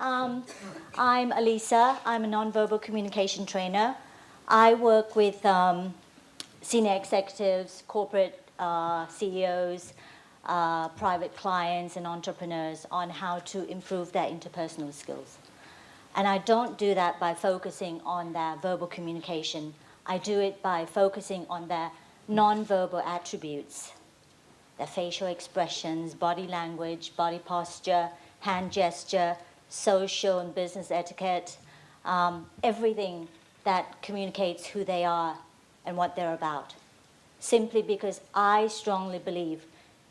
Um, I'm Alisa. I'm a nonverbal communication trainer. I work with senior executives, corporate CEOs, private clients and entrepreneurs on how to improve their interpersonal skills. And I don't do that by focusing on their verbal communication. I do it by focusing on their nonverbal attributes, their facial expressions, body language, body posture, hand gesture, social and business etiquette, everything that communicates who they are and what they're about. Simply because I strongly believe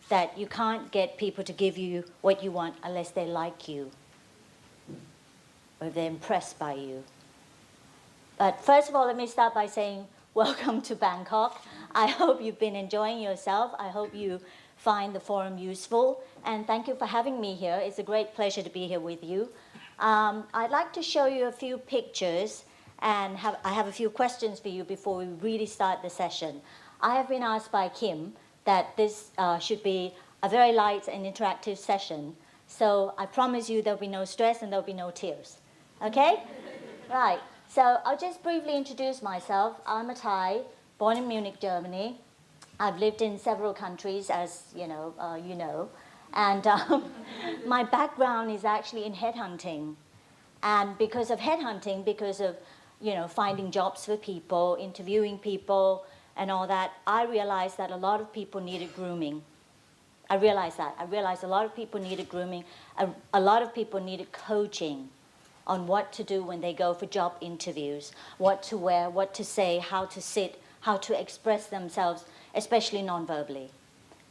that you can't get people to give you what you want unless they like you or if they're impressed by you. But first of all, let me start by saying welcome to Bangkok. I hope you've been enjoying yourself. I hope you find the forum useful. And thank you for having me here. It's a great pleasure to be here with you. I'd like to show you a few pictures and I have a few questions for you before we really start the session. I have been asked by Kim that this should be a very light and interactive session. So I promise you there'll be no stress and there'll be no tears. Okay? Right. So I'll just briefly introduce myself. I'm a Thai, born in Munich, Germany. I've lived in several countries, as you know. And my background is actually in headhunting. And because of headhunting, because of finding jobs for people, interviewing people, and all that, I realized that a lot of people needed grooming. I realized a lot of people needed grooming. A lot of people needed coaching on what to do when they go for job interviews, what to wear, what to say, how to sit, how to express themselves, especially non-verbally.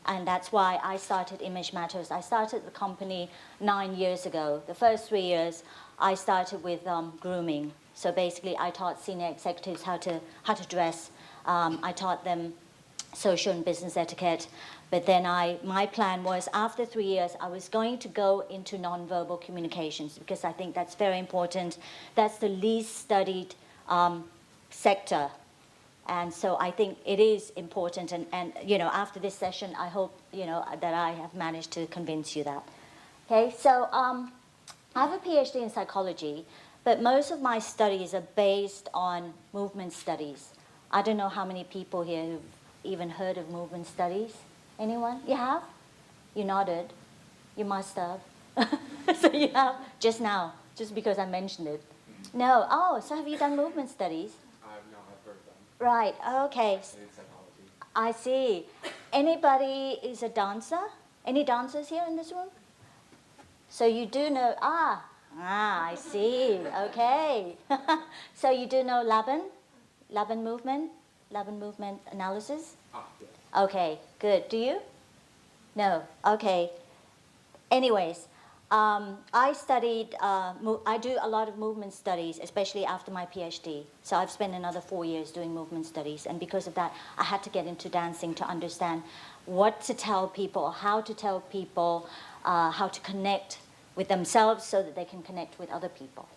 And that's why I started Image Matters. I started the company 9 years ago. The first 3 years, I started with grooming. So basically, I taught senior executives how to dress. I taught them social and business etiquette. But then my plan was after 3 years, I was going to go into nonverbal communications because I think that's very important. That's the least studied sector. And so I think it is important. And after this session, I hope, that I have managed to convince you that. Okay, so I have a PhD in psychology, but most of my studies are based on movement studies. I don't know how many people here who've even heard of movement studies. Anyone? You have? You nodded. You must have. So you have just now, just because I mentioned it. No. Oh, so have you done movement studies? No, I've heard of them. Right. Okay. In psychology. I see. Anybody is a dancer? Any dancers here in this room? So you do know. I see. Okay. So you do know Laban movement analysis? Yes. Okay, good. Do you? No. Okay. Anyways, I studied, I do a lot of movement studies, especially after my PhD. So I've spent another 4 years doing movement studies. And because of that, I had to get into dancing to understand what to tell people, how to tell people, how to connect with themselves so that they can connect with other people.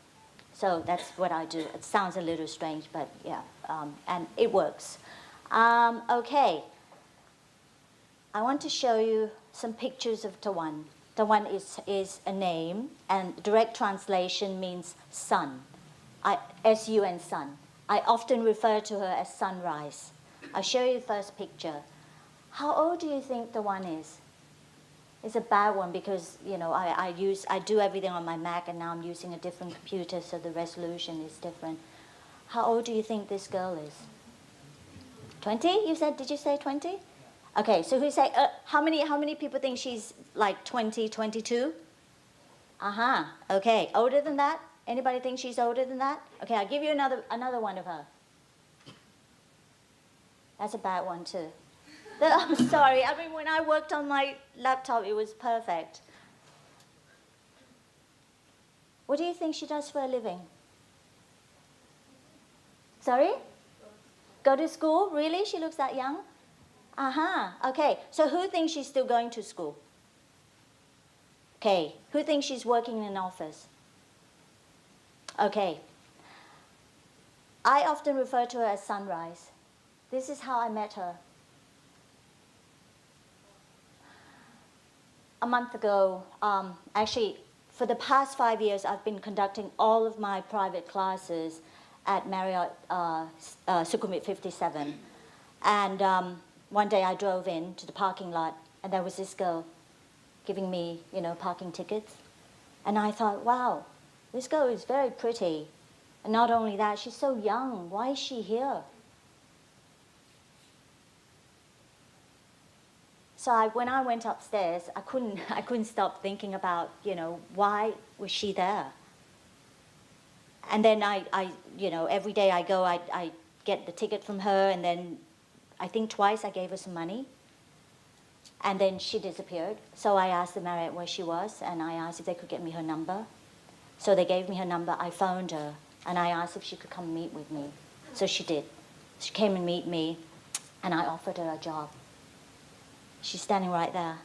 So that's what I do. It sounds a little strange, but yeah, and it works. Okay. I want to show you some pictures of Tawan. Tawan is a name, and direct translation means sun. S-U-N, sun. I often refer to her as sunrise. I'll show you the first picture. How old do you think Tawan is? It's a bad one because, I do everything on my Mac, and now I'm using a different computer, so the resolution is different. How old do you think this girl is? 20? Did you say 20? Okay, so how many people think she's like 20, 22? Okay, older than that? Anybody think she's older than that? Okay, I'll give you another one of her. That's a bad one too. I'm sorry, when I worked on my laptop, it was perfect. What do you think she does for a living? Sorry? Go to school? Really? She looks that young? Okay. So who thinks she's still going to school? Okay. Who thinks she's working in an office? Okay. I often refer to her as sunrise. This is how I met her. A month ago, actually for the past 5 years, I've been conducting all of my private classes at Marriott Sukhumvit 57. And one day I drove in to the parking lot, and there was this girl giving me, parking tickets. And I thought, wow, this girl is very pretty. And not only that, she's so young. Why is she here? So when I went upstairs, I couldn't stop thinking about, why was she there? And then I every day I go, I get the ticket from her, and then I think twice I gave her some money. And then she disappeared. So I asked the Marriott where she was, and I asked if they could get me her number. So they gave me her number. I phoned her, and I asked if she could come meet with me. So she did. She came and meet me, and I offered her a job. She's standing right there.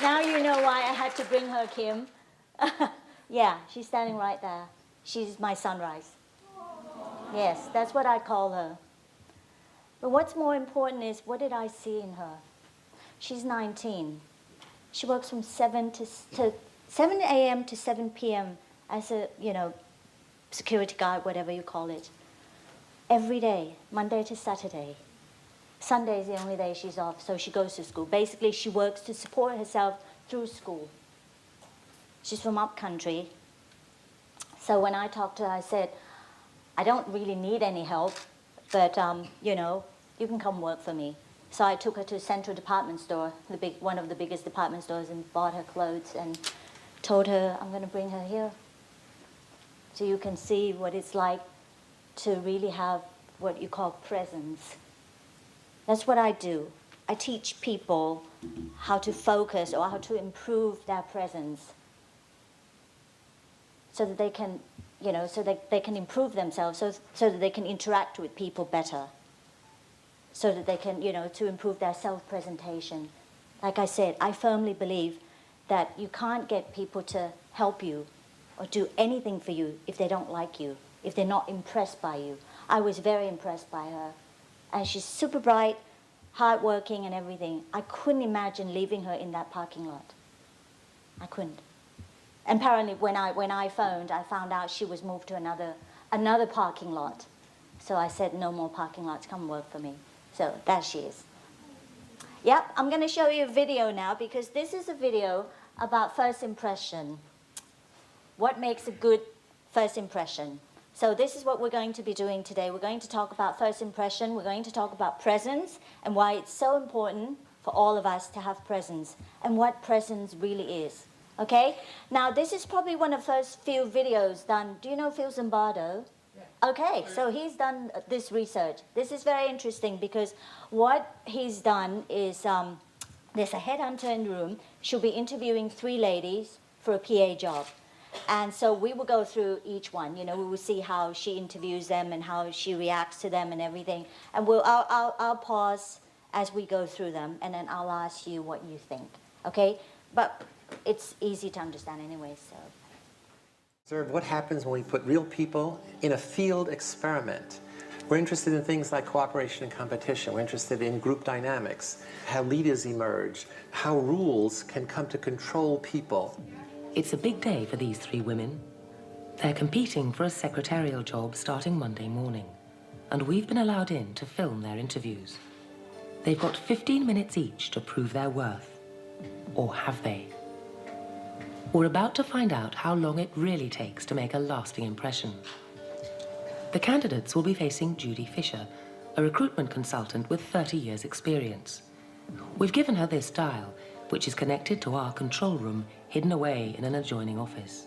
Now you know why I had to bring her, Kim. Yeah, she's standing right there. She's my sunrise. Yes, that's what I call her. But what's more important is, what did I see in her? She's 19. She works from 7 a.m. to 7 p.m. as a, security guard, whatever you call it. Every day, Monday to Saturday. Sunday is the only day she's off, so she goes to school. Basically, she works to support herself through school. She's from upcountry. So when I talked to her, I said, I don't really need any help, but, you can come work for me. So I took her to Central Department Store, one of the biggest department stores, and bought her clothes and told her, I'm going to bring her here. So you can see what it's like to really have what you call presence. That's what I do. I teach people how to focus or how to improve their presence so that they can, so that they can improve themselves, so that they can interact with people better, so that they can, to improve their self-presentation. Like I said, I firmly believe that you can't get people to help you or do anything for you if they don't like you, if they're not impressed by you. I was very impressed by her. And she's super bright, hardworking and everything. I couldn't imagine leaving her in that parking lot. I couldn't. And apparently when I phoned, I found out she was moved to another parking lot. So I said, no more parking lots, come work for me. So there she is. Yep, I'm going to show you a video now, because this is a video about first impression. What makes a good first impression? So this is what we're going to be doing today. We're going to talk about first impression. We're going to talk about presence and why it's so important for all of us to have presence and what presence really is. Okay? Now, this is probably one of the first few videos done. Do you know Phil Zimbardo? Yeah. Okay, so he's done this research. This is very interesting because what he's done is there's a headhunter in the room. She'll be interviewing 3 ladies for a PA job. And so we will go through each one. We will see how she interviews them and how she reacts to them and everything. And I'll pause as we go through them, and then I'll ask you what you think. Okay? But it's easy to understand anyway, so. Observe what happens when we put real people in a field experiment. We're interested in things like cooperation and competition. We're interested in group dynamics, how leaders emerge, how rules can come to control people. It's a big day for these 3 women. They're competing for a secretarial job starting Monday morning, and we've been allowed in to film their interviews. They've got 15 minutes each to prove their worth. Or have they? We're about to find out how long it really takes to make a lasting impression. The candidates will be facing Judy Fisher, a recruitment consultant with 30 years' experience. We've given her this dial, which is connected to our control room hidden away in an adjoining office.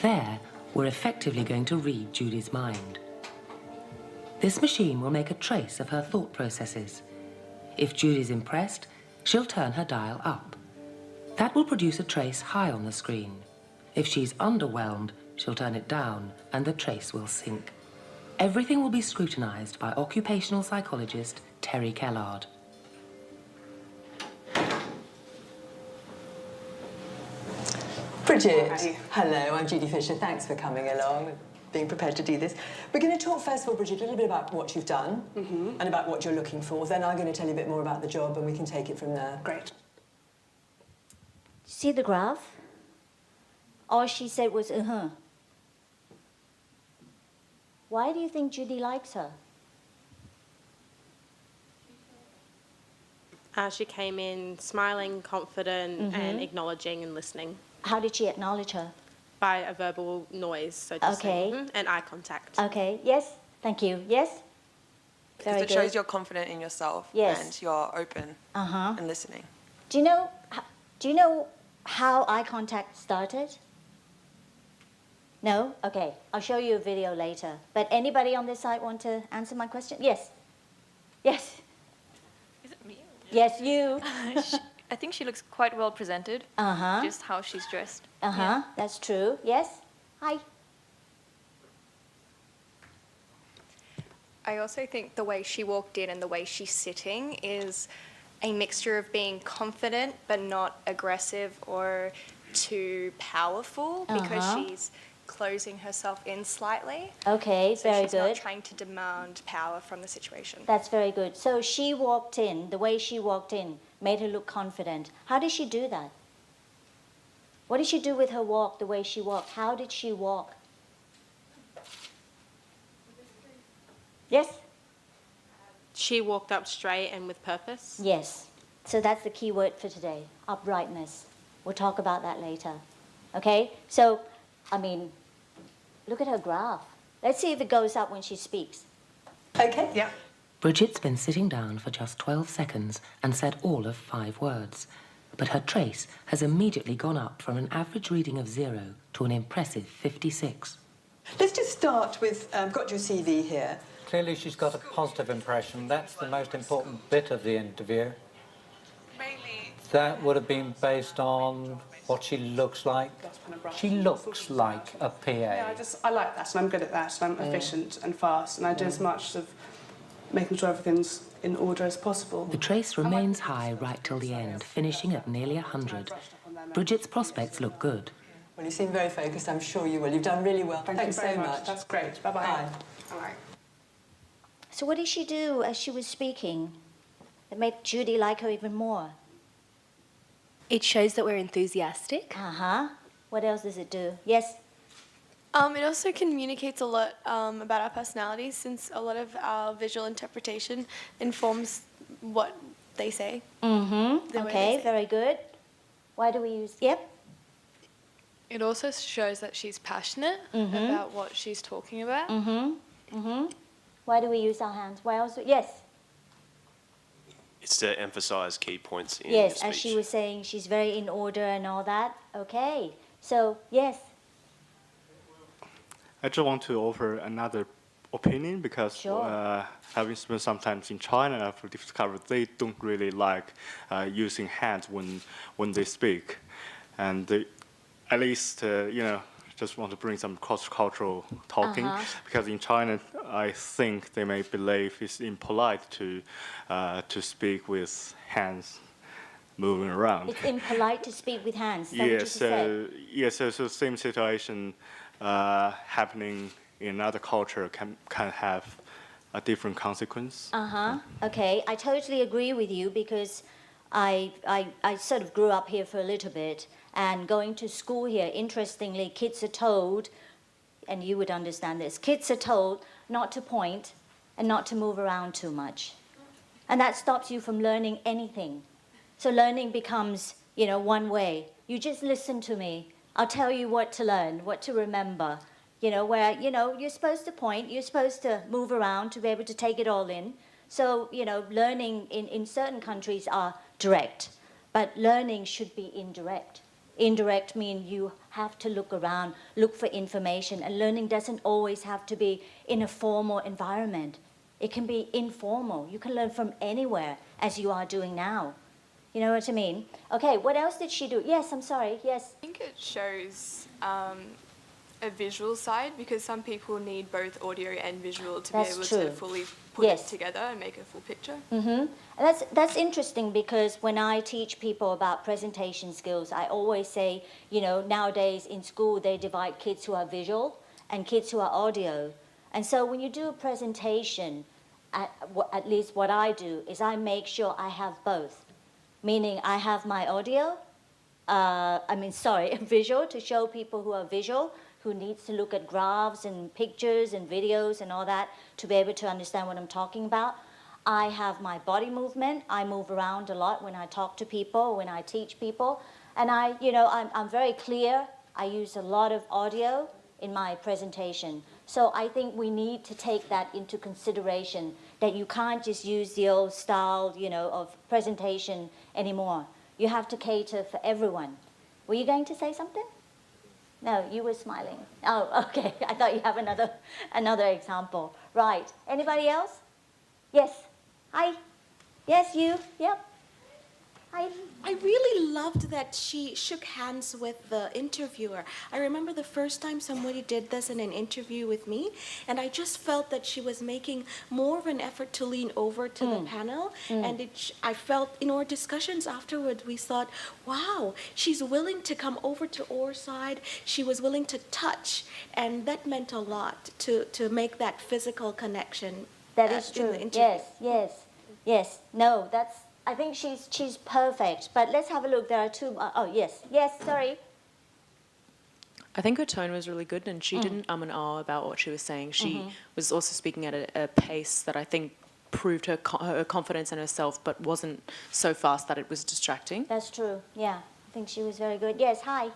There, we're effectively going to read Judy's mind. This machine will make a trace of her thought processes. If Judy's impressed, she'll turn her dial up. That will produce a trace high on the screen. If she's underwhelmed, she'll turn it down and the trace will sink. Everything will be scrutinized by occupational psychologist Terry Kellard. Bridget, hello, I'm Judy Fisher. Thanks for coming along. being prepared to do this. We're going to talk first of all, Bridget, a little bit about what you've done and about what you're looking for. Then I'm going to tell you a bit more about the job and we can take it from there. Great. See the graph? All she said was, Why do you think Judy likes her? She came in smiling, confident, and acknowledging and listening How did she acknowledge her? by a verbal noise, so to Okay. say, and eye contact. Okay, yes, thank you, yes? Very Because it good. shows you're confident in yourself Yes. and you're open and listening. Do you know how eye contact started? No? Okay, I'll show you a video later. But anybody on this side want to answer my question? Yes. Yes. Is it me? Yes, you. I think she looks quite well presented. Uh-huh. Just how she's dressed. Uh-huh. That's true. Yes. Hi. I also think the way she walked in and the way she's sitting is a mixture of being confident but not aggressive or too powerful because she's closing herself in slightly. Okay, So very she's good. not trying to demand power from the situation. That's very good. So she walked in, the way she walked in made her look confident. How did she do that? What did she do with her walk, the way she walked? How did she walk? Yes? She walked up straight and with purpose. Yes. So that's the key word for today, uprightness. We'll talk about that later. Okay? So, I mean, look at her graph. Let's see if it goes up when she speaks. Okay? Yeah. Bridget's been sitting down for just 12 seconds and said all of 5 words. But her trace has immediately gone up from an average reading of 0 to an impressive 56. Let's just start with, got your CV here. Clearly she's got a positive impression. That's the most important bit of the interview. Mainly. That would have been based on what she looks like. She looks like a PA. Yeah, I like that, and I'm good at that, and I'm efficient and fast, and I do as much of making sure everything's in order as possible. The trace remains high right till the end, finishing at nearly 100. Bridget's prospects look good. Well, you seem very focused. I'm sure you will. You've done really well. Thank Thanks you very so much. That's great. Bye-bye. Bye. All right. So what did she do as she was speaking that made Judy like her even more? It shows that we're enthusiastic. Uh-huh. What else does it do? Yes? It also communicates a lot about our personalities, since a lot of our visual interpretation informs what they say. Mm-hmm. The way Okay, they say. very good. Why do we use... Yep. It also shows that she's passionate about what she's talking about. Mm-hmm. Mm-hmm. Why do we use our hands? Why else? Yes. It's to emphasise key points in Yes, your as she speech. was saying, she's very in order and all that. Okay. So, yes. I just want to offer another opinion because Sure. having spent some time in China, I've discovered they don't really like using hands when they speak, and they, at least just want to bring some cross-cultural talking because in China I think they may believe it's impolite to speak with hands moving around. It's impolite to speak with hands. Is that what you Yeah, just said? so same situation happening in another culture can have a different consequence. Uh-huh. Okay, I totally agree with you because I sort of grew up here for a little bit, and going to school here, interestingly, kids are told, and you would understand this, kids are told not to point and not to move around too much. And that stops you from learning anything. So learning becomes, one way. You just listen to me. I'll tell you what to learn, what to remember. Where, you're supposed to point, you're supposed to move around to be able to take it all in. So, learning in certain countries are direct, but learning should be indirect. Indirect means you have to look around, look for information, and learning doesn't always have to be in a formal environment. It can be informal. You can learn from anywhere, as you are doing now. You know what I mean? Okay, what else did she do? Yes, I'm sorry, yes. I think it shows a visual side, because some people need both audio and visual to That's be able true. to fully put Yes. it together and make a full picture. Mm-hmm. And that's interesting because when I teach people about presentation skills, I always say, nowadays in school they divide kids who are visual and kids who are audio. And so when you do a presentation, at least what I do is I make sure I have both, meaning I have my audio, visual to show people who are visual, who needs to look at graphs and pictures and videos and all that to be able to understand what I'm talking about. I have my body movement. I move around a lot when I talk to people, when I teach people. And I'm very clear. I use a lot of audio in my presentation. So I think we need to take that into consideration, that you can't just use the old style, of presentation anymore. You have to cater for everyone. Were you going to say something? No, you were smiling. Oh, okay. I thought you have another example. Right. Anybody else? Yes. Hi. Yes, you. Yep. I really loved that she shook hands with the interviewer. I remember the first time somebody did this in an interview with me, and I just felt that she was making more of an effort to lean over to the panel. And I felt in our discussions afterwards, we thought, wow, she's willing to come over to our side. She was willing to touch, and that meant a lot to make that physical connection. That is true. Yes. No, I think she's perfect. But let's have a look. There are two. Yes. Sorry. I think her tone was really good, and she didn't and about what she was saying. She was also speaking at a pace that I think proved her confidence in herself, but wasn't so fast that it was distracting. That's true. Yeah, I think she was very good. Yes. Hi.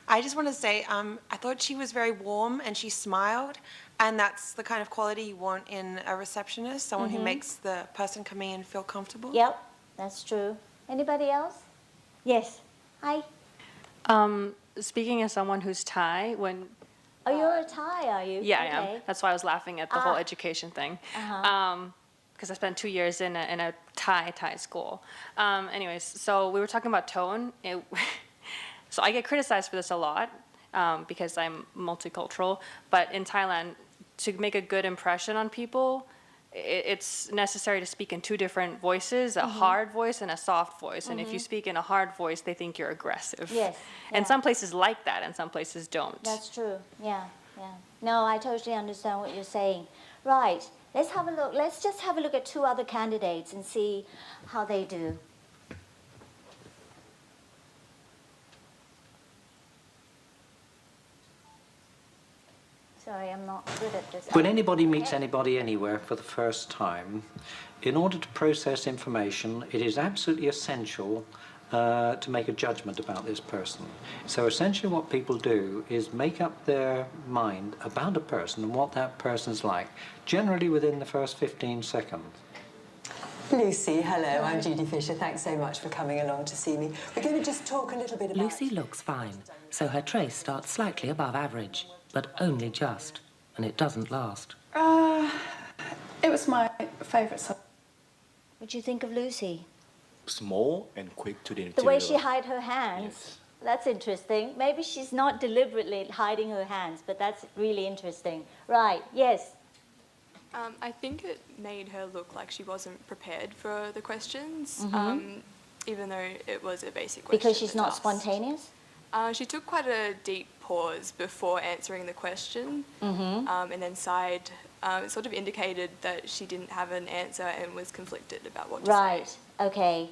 I just want to say, I thought she was very warm and she smiled, and that's the kind of quality you want in a receptionist, someone who makes the person coming in feel comfortable. Yep, that's true. Anybody else? Yes. Hi. Speaking as someone who's Thai, when... Oh, you're a Thai, are you? Yeah, okay. I am. That's why I was laughing at the whole education thing. Because I spent 2 years in a Thai school. Anyways, so we were talking about tone. So I get criticized for this a lot because I'm multicultural. But in Thailand, to make a good impression on people, it's necessary to speak in two different voices, a hard voice and a soft voice. And if you speak in a hard voice, they think you're aggressive. Yes. And some places like that and some places don't. That's true. Yeah. No, I totally understand what you're saying. Right. Let's have a look. Let's just have a look at two other candidates and see how they do. Sorry, I'm not good at this. When anybody meets anybody anywhere for the first time, in order to process information, it is absolutely essential to make a judgment about this person. So essentially what people do is make up their mind about a person and what that person's like, generally within the first 15 seconds. Lucy, hello, I'm Judy Fisher. Thanks so much for coming along to see me. We're going to just talk a little bit about... Lucy looks fine, so her trace starts slightly above average, but only just, and it doesn't last. It was my favourite subject. What do you think of Lucy? Small and quick to the The way she hid her hands. Yes. That's interesting. Maybe she's not deliberately hiding her hands, but that's really interesting. Right, yes. I think it made her look like she wasn't prepared for the questions, even though it was a basic question. Because she's not spontaneous? She took quite a deep pause before answering the question, and then sighed. It sort of indicated that she didn't have an answer and was conflicted about what to say. Right, okay.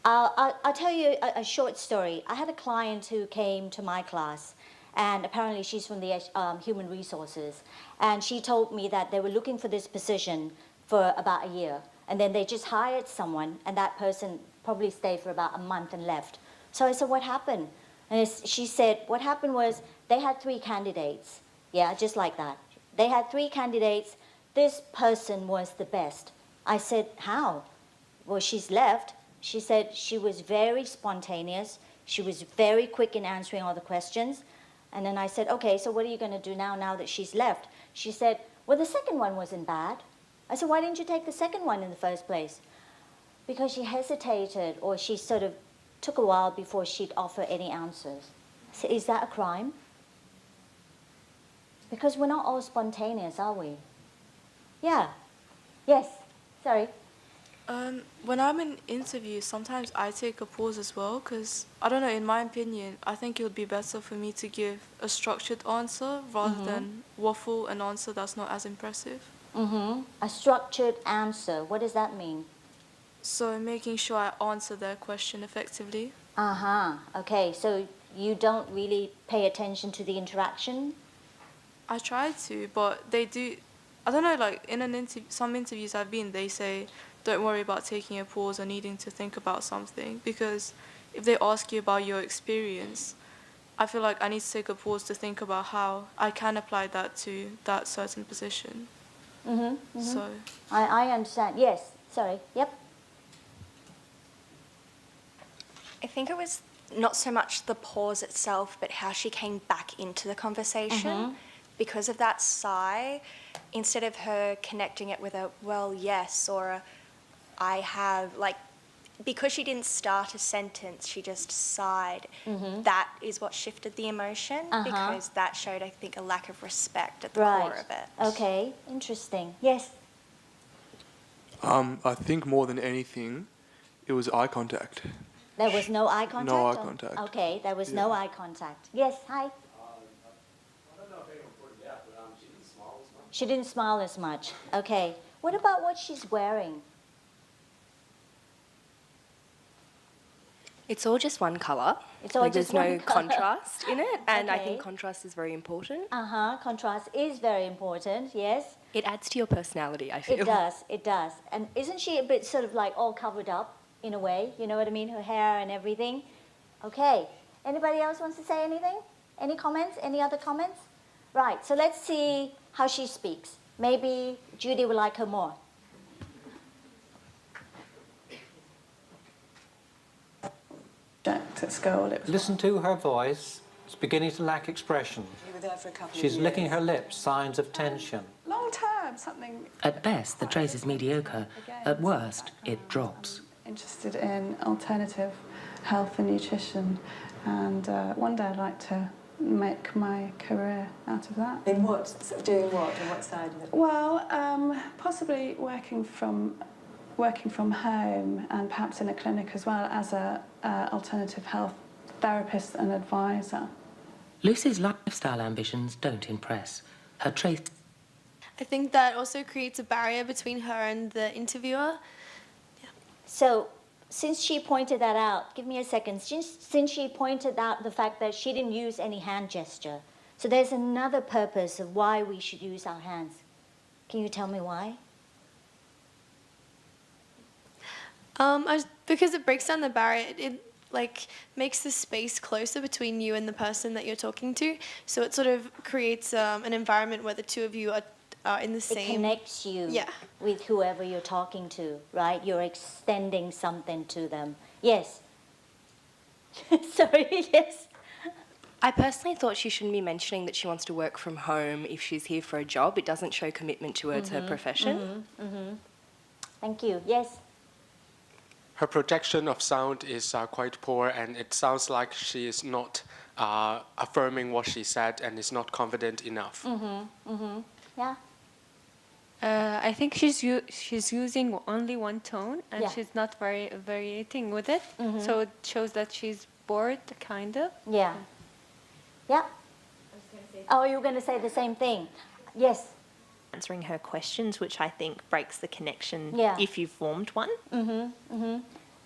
I'll tell you a short story. I had a client who came to my class, and apparently she's from the human resources, and she told me that they were looking for this position for about a year, and then they just hired someone, and that person probably stayed for about a month and left. So I said, what happened? And she said, what happened was they had 3 candidates. Yeah, just like that. They had 3 candidates. This person was the best. I said, how? Well, she's left. She said she was very spontaneous. She was very quick in answering all the questions. And then I said, okay, so what are you going to do now that she's left? She said, well, the second one wasn't bad. I said, why didn't you take the second one in the first place? Because she hesitated, or she sort of took a while before she'd offer any answers. So is that a crime? Because we're not all spontaneous, are we? Yeah. Yes. Sorry. When I'm in interviews, sometimes I take a pause as well because, I don't know, in my opinion, I think it would be better for me to give a structured answer rather than waffle an answer that's not as impressive. A structured answer. What does that mean? So making sure I answer their question effectively. Okay, so you don't really pay attention to the interaction? I try to, but they do. I don't know, like in some interviews I've been, they say, don't worry about taking a pause or needing to think about something, because if they ask you about your experience, I feel like I need to take a pause to think about how I can apply that to that certain position. So I understand. Yes, sorry. Yep. I think it was not so much the pause itself, but how she came back into the conversation. Because of that sigh, instead of her connecting it with a, well, yes, or a, I have, like, because she didn't start a sentence, she just sighed. That is what shifted the emotion, because that showed, I think, a lack of respect at the core of it. Okay, interesting. Yes? I think more than anything, it was eye contact. There was no eye contact? No eye contact. Okay, there was no eye contact. Yes, hi? She didn't smile as much. Okay. What about what she's wearing? It's all just one colour. It's all like just there's one no colour. contrast in it, and I Okay. think contrast is very important. Contrast is very important, yes. It adds to your personality, I feel. It does, it does. And isn't she a bit sort of like all covered up in a way? You know what I mean? Her hair and everything. Okay. Anybody else wants to say anything? Any comments? Any other comments? Right, so let's see how she speaks. Maybe Judy will like her more. At school, it was Listen to her voice. It's beginning to lack expression. You were there for a couple of She's years. licking her lips, signs of tension. long term, something At best, the trace is mediocre. At worst, it drops. interested in alternative health and nutrition, and one day I'd like to make my career out of that. In what? Doing what? On what side of it? Well, possibly working from home and perhaps in a clinic as well as a alternative health therapist and advisor. Lucy's lifestyle ambitions don't impress. Her trace... I think that also creates a barrier between her and the interviewer. So, since she pointed that out, give me a second. Since she pointed out the fact that she didn't use any hand gesture, so there's another purpose of why we should use our hands. Can you tell me why? Because it breaks down the barrier. It like makes the space closer between you and the person that you're talking to. So it sort of creates an environment where the two of you are in the same. It connects you with whoever you're talking to, right? You're extending something to them. Yes. Sorry, yes. I personally thought she shouldn't be mentioning that she wants to work from home if she's here for a job. It doesn't show commitment towards her profession. Thank you. Yes. Her projection of sound is quite poor, and it sounds like she is not affirming what she said and is not confident enough. Yeah. I think she's using only one tone, and Yeah. she's not very variating with it. So it shows that she's bored, kind of. Yeah. Yeah. Oh, you were going to say the same thing. Yes. Answering her questions, which I think breaks the connection if you've formed one.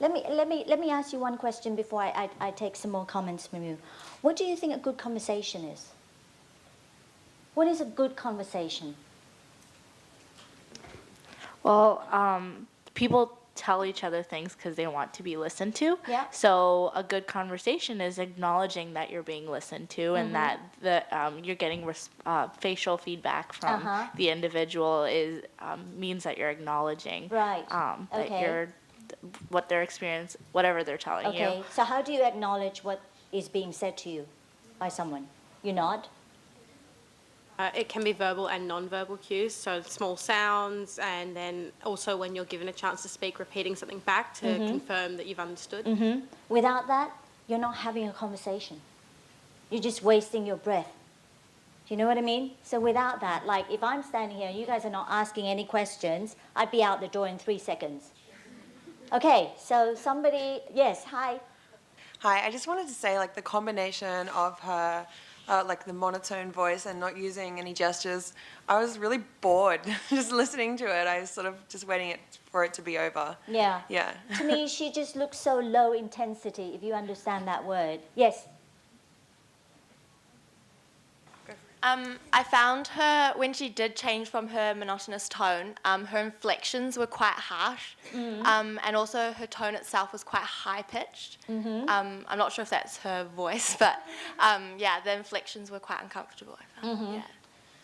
Let me ask you one question before I take some more comments from you. What do you think a good conversation is? What is a good conversation? Well, people tell each other things because they want to be listened to. Yeah. So a good conversation is acknowledging that you're being listened to and that you're getting facial feedback from the individual means that you're acknowledging that you're what their experience, whatever they're telling you. Okay. So how do you acknowledge what is being said to you by someone? You nod. It can be verbal and non-verbal cues, so small sounds, and then also when you're given a chance to speak, repeating something back to confirm that you've understood. Without that, you're not having a conversation. You're just wasting your breath. Do you know what I mean? So without that, like if I'm standing here and you guys are not asking any questions, I'd be out the door in 3 seconds. Okay, so somebody, yes, hi. Hi, I just wanted to say, like, the combination of her, like, the monotone voice and not using any gestures, I was really bored just listening to it. I was sort of just waiting for it to be over. Yeah. Yeah. To me, she just looks so low intensity, if you understand that word. Yes. I found her, when she did change from her monotonous tone, her inflections were quite harsh, and also her tone itself was quite high-pitched. I'm not sure if that's her voice, but yeah, the inflections were quite uncomfortable, I found. Yeah.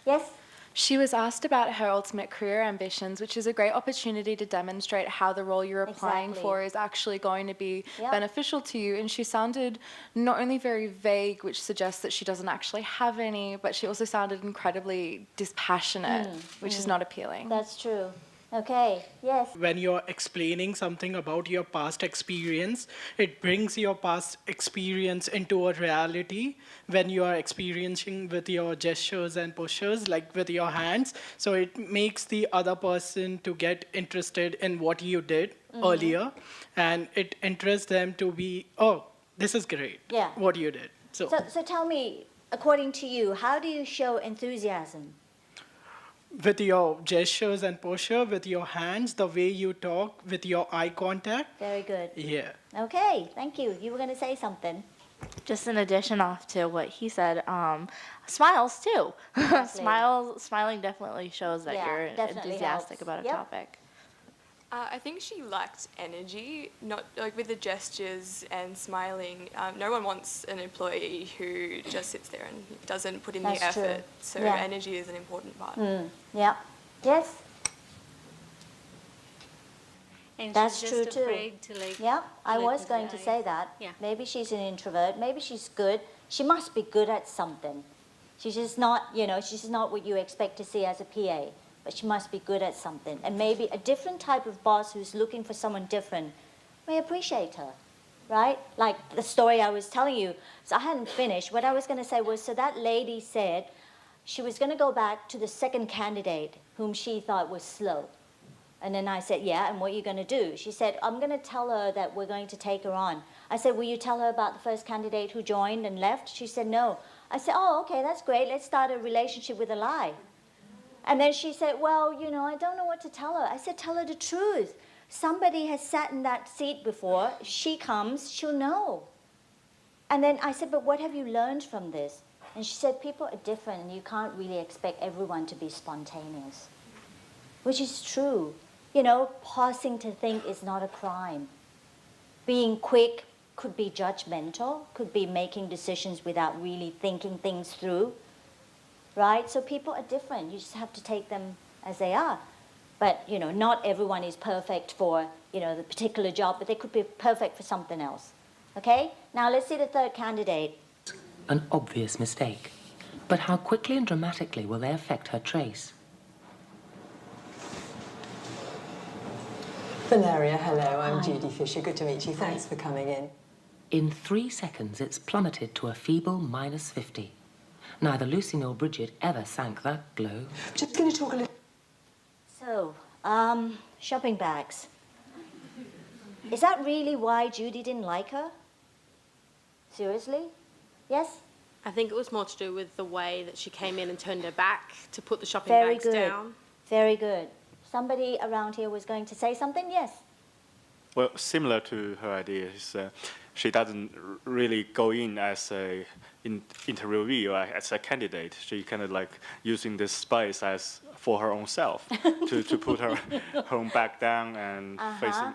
Yes? She was asked about her ultimate career ambitions, which is a great opportunity to demonstrate how the role you're applying for is actually going to be beneficial to you. And she sounded not only very vague, which suggests that she doesn't actually have any, but she also sounded incredibly dispassionate, which is not appealing. That's true. Okay, yes. When you're explaining something about your past experience, it brings your past experience into a reality when you are experiencing with your gestures and postures, like with your hands. So it makes the other person to get interested in what you did earlier, and it interests them to be, oh, this is great, what you did. So tell me, according to you, how do you show enthusiasm? With your gestures and posture, with your hands, the way you talk, with your eye contact. Very good. Yeah. Okay, thank you. You were going to say something. Just in addition off to what he said, smiles too. Smiling definitely shows that you're enthusiastic about a topic. I think she lacked energy, not like with the gestures and smiling. No one wants an employee who just sits there and doesn't put in the effort. So energy is an important part. Yeah. Yes. And that's she's true just too. Afraid to, like, yeah, I look was into going the to eyes. say that. Yeah. Maybe she's an introvert. Maybe she's good. She must be good at something. She's just not, she's not what you expect to see as a PA. But she must be good at something. And maybe a different type of boss who's looking for someone different may appreciate her, right? Like the story I was telling you. So I hadn't finished. What I was going to say was, so that lady said she was going to go back to the second candidate whom she thought was slow. And then I said, yeah, and what are you going to do? She said, I'm going to tell her that we're going to take her on. I said, will you tell her about the first candidate who joined and left? She said, no. I said, oh, okay, that's great. Let's start a relationship with a lie. And then she said, well, I don't know what to tell her. I said, tell her the truth. Somebody has sat in that seat before. If she comes, she'll know. And then I said, but what have you learned from this? And she said, people are different and you can't really expect everyone to be spontaneous. Which is true. Pausing to think is not a crime. Being quick could be judgmental, could be making decisions without really thinking things through. Right? So people are different. You just have to take them as they are. But, not everyone is perfect for, the particular job, but they could be perfect for something else. Okay? Now let's see the third candidate. An obvious mistake. But how quickly and dramatically will they affect her trace? Valeria, hello, I'm Judy Fisher. Good to meet you. Thanks for coming in. In 3 seconds, it's plummeted to a feeble -50. Neither Lucy nor Bridget ever sank that glow. Just going to talk a little... So, shopping bags. Is that really why Judy didn't like her? Seriously? Yes? I think it was more to do with the way that she came in and turned her back to put the shopping Very bags good. down. Very good. Somebody around here was going to say something? Yes? Well, similar to her ideas, she doesn't really go in as a interviewee or as a candidate. She kind of like using this space as for her own self to put her own back down and facing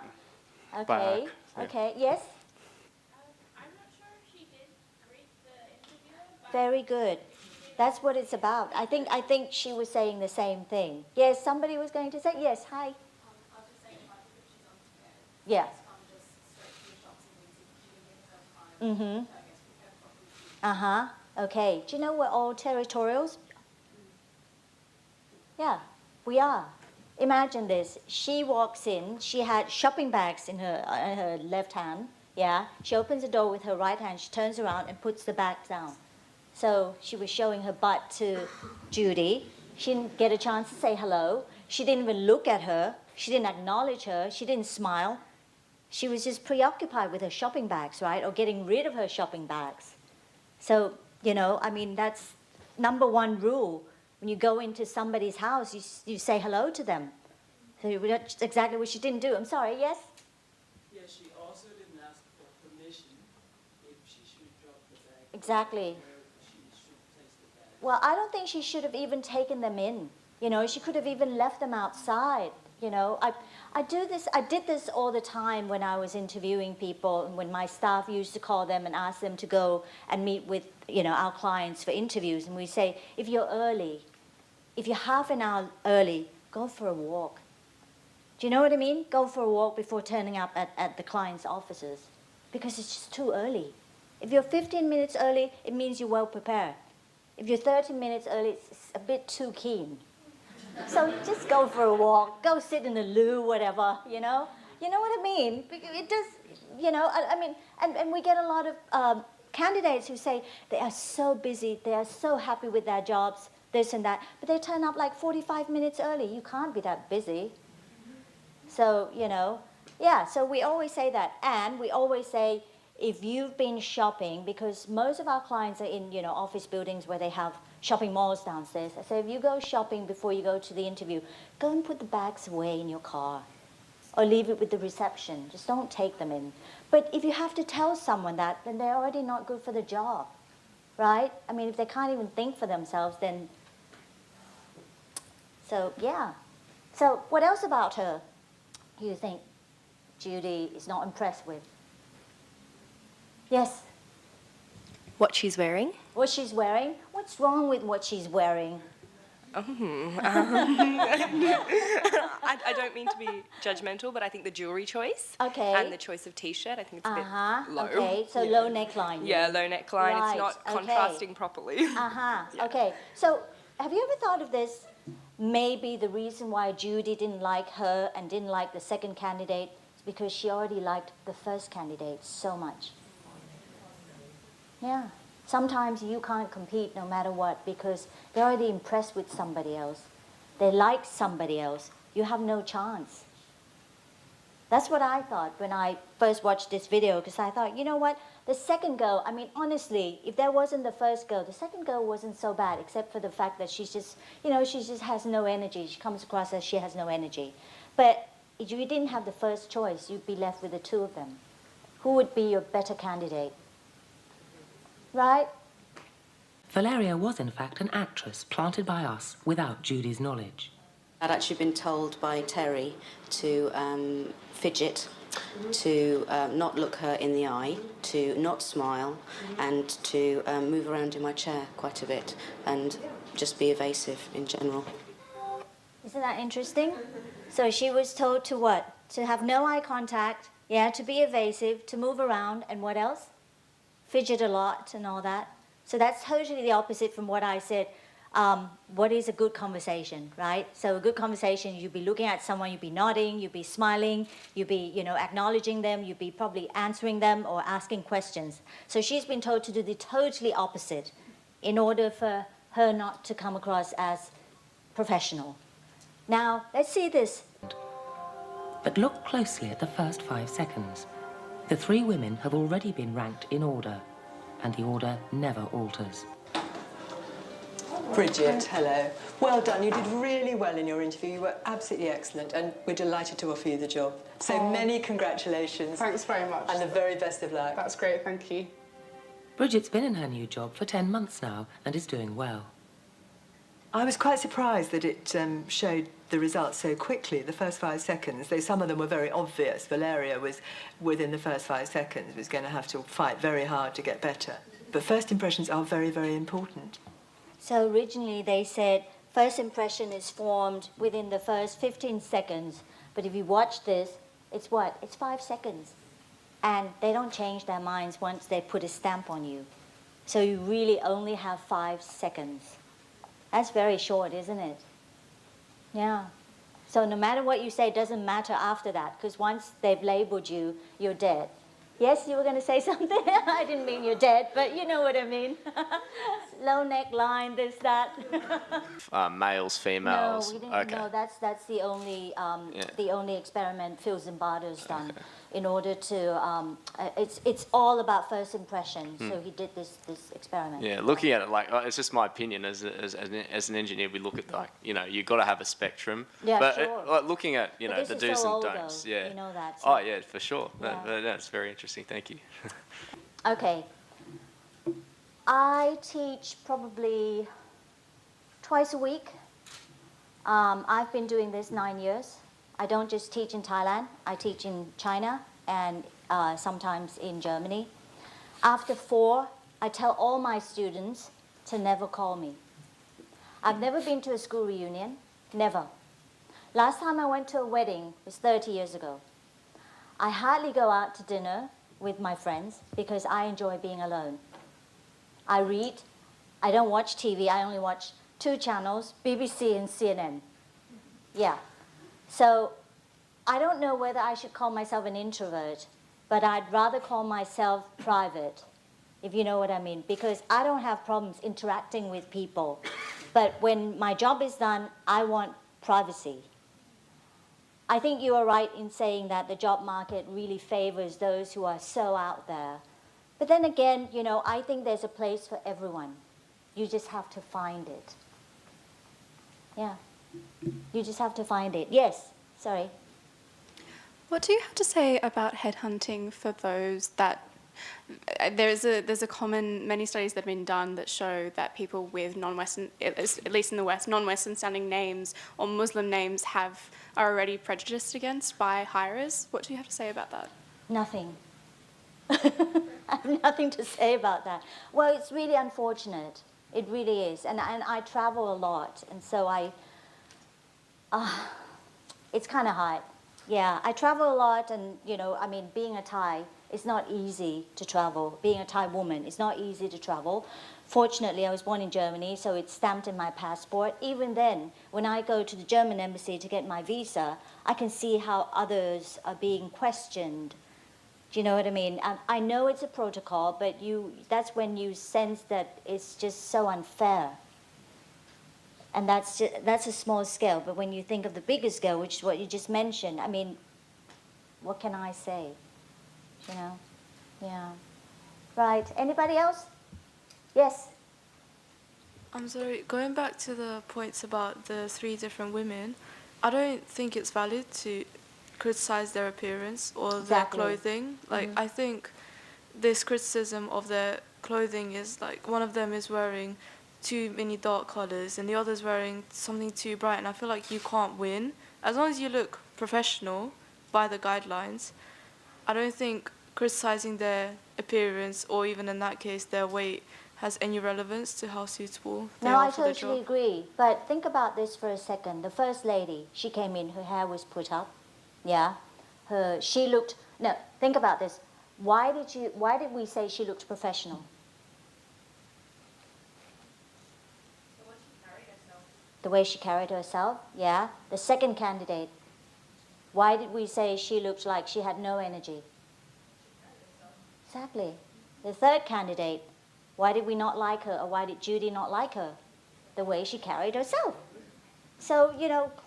back. Okay, yes? I'm not sure if she did rate the interviewer. Very good. That's what it's about. I think she was saying the same thing. Yes, somebody was going to say, yes, hi. I was just saying about if she's unfair. Yeah. Just straight to the shots and things. She didn't give herself time. Mm-hmm. I guess prepare properly. Okay. Do you know we're all territorials? Yeah, we are. Imagine this. She walks in. She had shopping bags in her left hand. Yeah. She opens the door with her right hand. She turns around and puts the bag down. So she was showing her butt to Judy. She didn't get a chance to say hello. She didn't even look at her. She didn't acknowledge her. She didn't smile. she was just preoccupied with her shopping bags, right? Or getting rid of her shopping bags. So, I mean, that's number one rule. When you go into somebody's house, you say hello to them. So that's exactly what she didn't do. I'm sorry, yes? Yeah, she also didn't ask for permission if she should drop the bag. Exactly. She should place the bag. Well, I don't think she should have even taken them in. She could have even left them outside. I did this all the time when I was interviewing people, and when my staff used to call them and ask them to go and meet with, our clients for interviews. And we say, if you're early, if you're half an hour early, go for a walk. Do you know what I mean? Go for a walk before turning up at the client's offices, because it's just too early. If you're 15 minutes early, it means you're well prepared. If you're 30 minutes early, it's a bit too keen. So just go for a walk, go sit in the loo, whatever, You know what I mean? It does, I mean, and we get a lot of candidates who say they are so busy, they are so happy with their jobs, this and that, but they turn up like 45 minutes early. You can't be that busy. So, so we always say that. And we always say, if you've been shopping, because most of our clients are in, office buildings where they have shopping malls downstairs. I say, if you go shopping before you go to the interview, go and put the bags away in your car or leave it with the reception. Just don't take them in. But if you have to tell someone that, then they're already not good for the job, right? I mean, if they can't even think for themselves, then... So, yeah. So what else about her do you think Judy is not impressed with? Yes? What she's wearing? What she's wearing? What's wrong with what she's wearing? I don't mean to be judgmental, but I think the jewelry choice and the choice of T-shirt, I think it's a bit low. Okay, so low neckline. Yeah, low neckline. Right, It's not contrasting properly. Okay. So have you ever thought of this? Maybe the reason why Judy didn't like her and didn't like the second candidate is because she already liked the first candidate so much. Yeah. Sometimes you can't compete no matter what because they're already impressed with somebody else. They like somebody else. You have no chance. That's what I thought when I first watched this video, because I thought, you know what? The second girl, I mean, honestly, if there wasn't the first girl, the second girl wasn't so bad, except for the fact that she's just, she just has no energy. She comes across as she has no energy. But if you didn't have the first choice, you'd be left with the two of them. Who would be your better candidate? Right? Valeria was in fact an actress planted by us without Judy's knowledge. I'd actually been told by Terry to fidget, to not look her in the eye, to not smile, and to move around in my chair quite a bit, and just be evasive in general. Isn't that interesting? So she was told to what? To have no eye contact, to be evasive, to move around, and what else? Fidget a lot and all that. So that's totally the opposite from what I said. What is a good conversation, right? So a good conversation, you'd be looking at someone, you'd be nodding, you'd be smiling, you'd be, acknowledging them, you'd be probably answering them or asking questions. So she's been told to do the totally opposite in order for her not to come across as professional. Now, let's see this. But look closely at the first 5 seconds. The 3 women have already been ranked in order, and the order never alters. Bridget, hello. Well done. You did really well in your interview. You were absolutely excellent, and we're delighted to offer you the job. So many congratulations. Thanks very much. And the very best of luck. That's great, thank you. Bridget's been in her new job for 10 months now and is doing well. I was quite surprised that it showed the results so quickly, the first 5 seconds, though some of them were very obvious. Valeria was, within the first 5 seconds, was going to have to fight very hard to get better. But first impressions are very, very important. So originally they said first impression is formed within the first 15 seconds. But if you watch this, it's what? It's 5 seconds. And they don't change their minds once they put a stamp on you. So you really only have 5 seconds. That's very short, isn't it? Yeah. So no matter what you say, it doesn't matter after that, because once they've labeled you, you're dead. Yes, you were going to say something? I didn't mean you're dead, but you know what I mean. Low neckline, this, that. Males, females. No, we didn't. Okay. No, that's the only experiment Phil Zimbardo's done. in order to, it's all about first impression. So he did this experiment. Yeah, looking at it like, it's just my opinion as an engineer, we look at like, you've got to have a spectrum. Yeah, but sure. like looking at, But the this is do's so and old, don'ts. though. Yeah. You know that, Oh, so- yeah, for sure. Yeah. That's very interesting. Thank you. Okay. I teach probably twice a week. I've been doing this 9 years. I don't just teach in Thailand. I teach in China and sometimes in Germany. After 4, I tell all my students to never call me. I've never been to a school reunion. Never. Last time I went to a wedding was 30 years ago. I hardly go out to dinner with my friends because I enjoy being alone. I read. I don't watch TV. I only watch 2 channels, BBC and CNN. Yeah. So I don't know whether I should call myself an introvert, but I'd rather call myself private, if you know what I mean, because I don't have problems interacting with people. But when my job is done, I want privacy. I think you are right in saying that the job market really favors those who are so out there. But then again, I think there's a place for everyone. You just have to find it. Yeah. You just have to find it. Yes. Sorry. What do you have to say about headhunting for those that there's a common, many studies that have been done that show that people with non-Western, at least in the West, non-Western sounding names or Muslim names are already prejudiced against by hirers. What do you have to say about that? Nothing. I have nothing to say about that. Well, it's really unfortunate. It really is. And I travel a lot, and so it's kind of hard. Yeah, I travel a lot, and being a Thai, it's not easy to travel. Being a Thai woman, it's not easy to travel. Fortunately, I was born in Germany, so it's stamped in my passport. Even then, when I go to the German embassy to get my visa, I can see how others are being questioned. Do you know what I mean? I know it's a protocol, but that's when you sense that it's just so unfair. And that's a small scale. But when you think of the bigger scale, which is what you just mentioned, what can I say? Yeah. Right. Anybody else? Yes. I'm sorry, going back to the points about the 3 different women, I don't think it's valid to criticize their appearance or their clothing. I think this criticism of their clothing is one of them is wearing too many dark colors and the other's wearing something too bright, and I feel like you can't win. As long as you look professional by the guidelines, I don't think criticizing their appearance or even in that case their weight has any relevance to how suitable they are for the job. No, I totally agree. But think about this for a second. The first lady, she came in, her hair was put up. Yeah. Think about this. Why did we say she looked professional? The way she carried herself, yeah. The second candidate, why did we say she looked like she had no energy? Exactly. The third candidate, why did we not like her, or why did Judy not like her? The way she carried herself. So,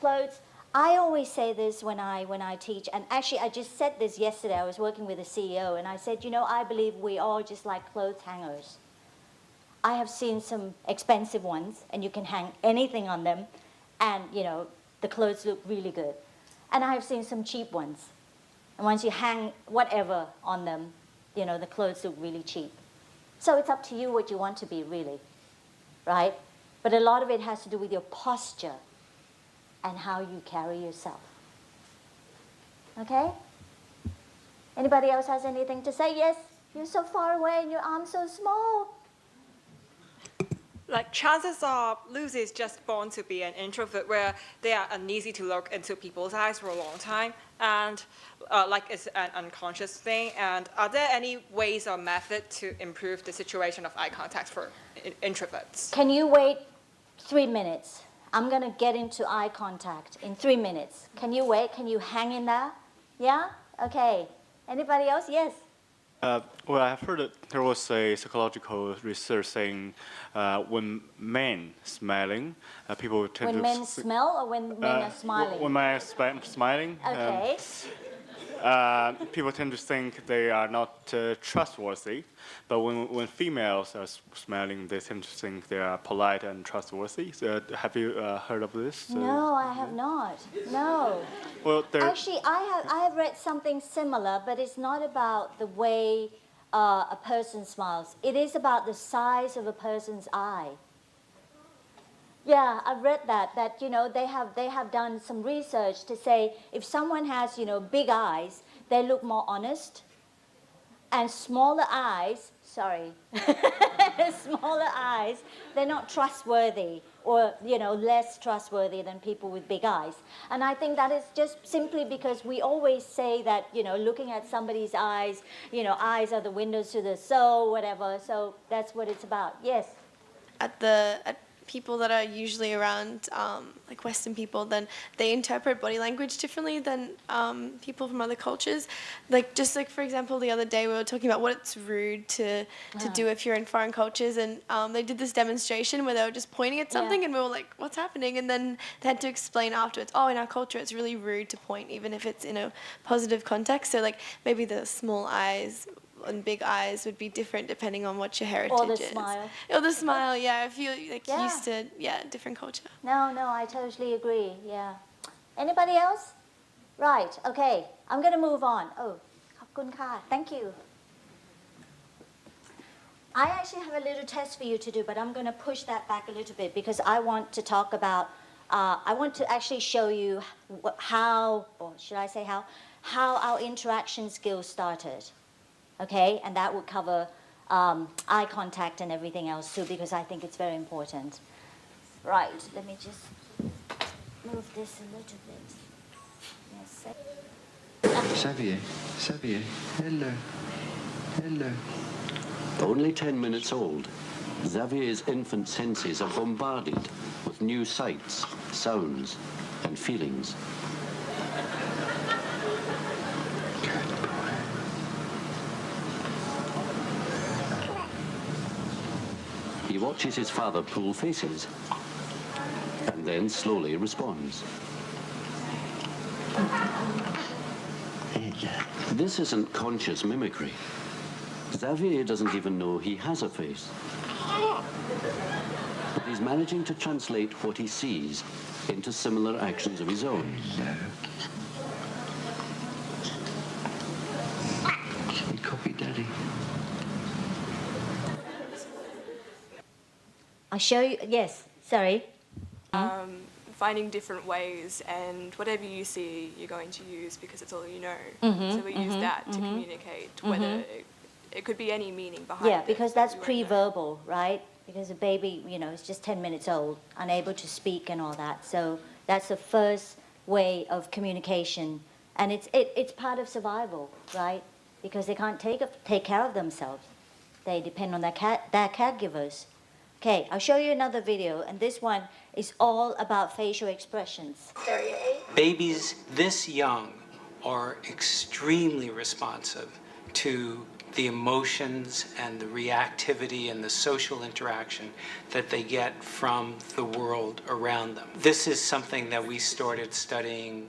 clothes, I always say this when I teach, and actually I just said this yesterday. I was working with a CEO, and I said, I believe we all just like clothes hangers. I have seen some expensive ones, and you can hang anything on them, and, the clothes look really good. And I have seen some cheap ones, and once you hang whatever on them, the clothes look really cheap. So it's up to you what you want to be, really, right? But a lot of it has to do with your posture and how you carry yourself. Okay? Anybody else has anything to say? Yes? You're so far away and your arm's so small. Chances are Lucy is just born to be an introvert where they are uneasy to look into people's eyes for a long time, and it's an unconscious thing. And are there any ways or method to improve the situation of eye contact for introverts? Can you wait 3 minutes? I'm going to get into eye contact in 3 minutes. Can you wait? Can you hang in there? Yeah? Okay. Anybody else? Yes. Well, I've heard that there was a psychological research saying when men smiling, people tend to... When men smell or when men are smiling? When men are smiling. Okay. people tend to think they are not trustworthy, but when females are smiling, they tend to think they are polite and trustworthy. So, have you heard of this? No, I have not. No. Well, actually, I have read something similar, but it's not about the way a person smiles. It is about the size of a person's eye. Yeah, I've read that they have done some research to say if someone has big eyes, they look more honest, and smaller eyes, smaller eyes, they're not trustworthy or less trustworthy than people with big eyes. And I think that is just simply because we always say that looking at somebody's eyes, eyes are the windows to the soul, whatever. So that's what it's about. Yes. At people that are usually around, like Western people, then they interpret body language differently than people from other cultures. Just for example, the other day we were talking about what it's rude to do if you're in foreign cultures, and they did this demonstration where they were just pointing at something, and we were like, what's happening? And then they had to explain afterwards, oh, in our culture it's really rude to point, even if it's in a positive context. So maybe the small eyes and big eyes would be different depending on what your heritage is. Or the smile. Or the smile, yeah. If you're used to, different culture. No, I totally agree. Yeah. Anybody else? Right. Okay. I'm going to move on. Oh, ขอบคุณค่ะ Thank you. I actually have a little test for you to do, but I'm going to push that back a little bit because I want to talk about. I want to actually show you how, or should I say how our interaction skills started. Okay, and that would cover eye contact and everything else too, because I think it's very important. Right, let me just move this a little bit. Yes. Xavier, hello. Only 10 minutes old, Xavier's infant senses are bombarded with new sights, sounds, and feelings. He watches his father pull faces and then slowly responds. This isn't conscious mimicry. Xavier doesn't even know he has a face. But he's managing to translate what he sees into similar actions of his own. He copied Daddy. I'll show you. Yes, sorry. Finding different ways, and whatever you see, you're going to use because it's all you know. So we use that to communicate, whether it could be any meaning behind it. Yeah, because that's pre-verbal, right? Because a baby, is just 10 minutes old, unable to speak and all that. So that's the first way of communication, and it's part of survival, right? Because they can't take care of themselves. They depend on their caregivers. Okay, I'll show you another video, and this one is all about facial expressions. Babies this young are extremely responsive to the emotions and the reactivity and the social interaction that they get from the world around them. This is something that we started studying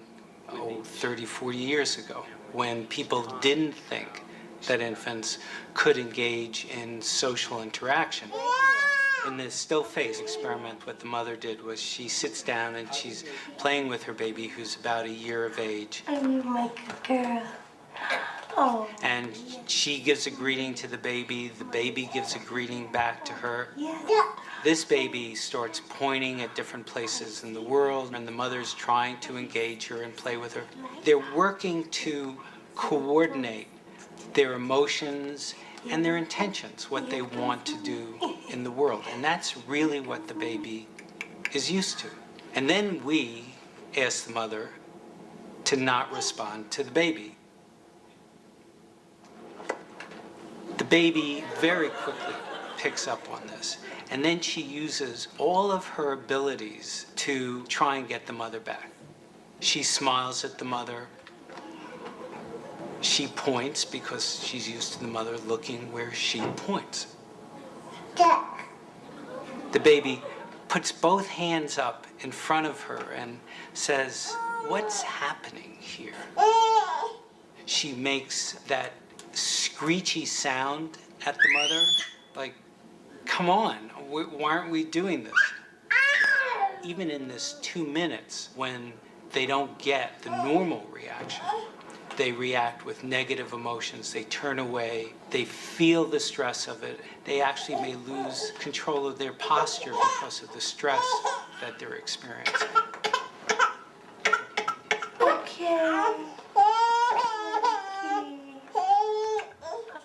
30, 40 years ago, when people didn't think that infants could engage in social interaction. In the still face experiment, what the mother did was she sits down and she's playing with her baby, who's about a year of age. I'm like a girl. Oh. And she gives a greeting to the baby gives a greeting back to her. Yeah. This baby starts pointing at different places in the world, and the mother's trying to engage her and play with her. They're working to coordinate their emotions and their intentions, what they want to do in the world. And that's really what the baby is used to. And then we ask the mother to not respond to the baby. The baby very quickly picks up on this, and then she uses all of her abilities to try and get the mother back. She smiles at the mother. She points because she's used to the mother looking where she points. The baby puts both hands up in front of her and says, "What's happening here?" she makes that screechy sound at the mother. Like, come on, why aren't we doing this? Even in this 2 minutes, when they don't get the normal reaction, they react with negative emotions, they turn away, they feel the stress of it. They actually may lose control of their posture because of the stress that they're experiencing. Okay.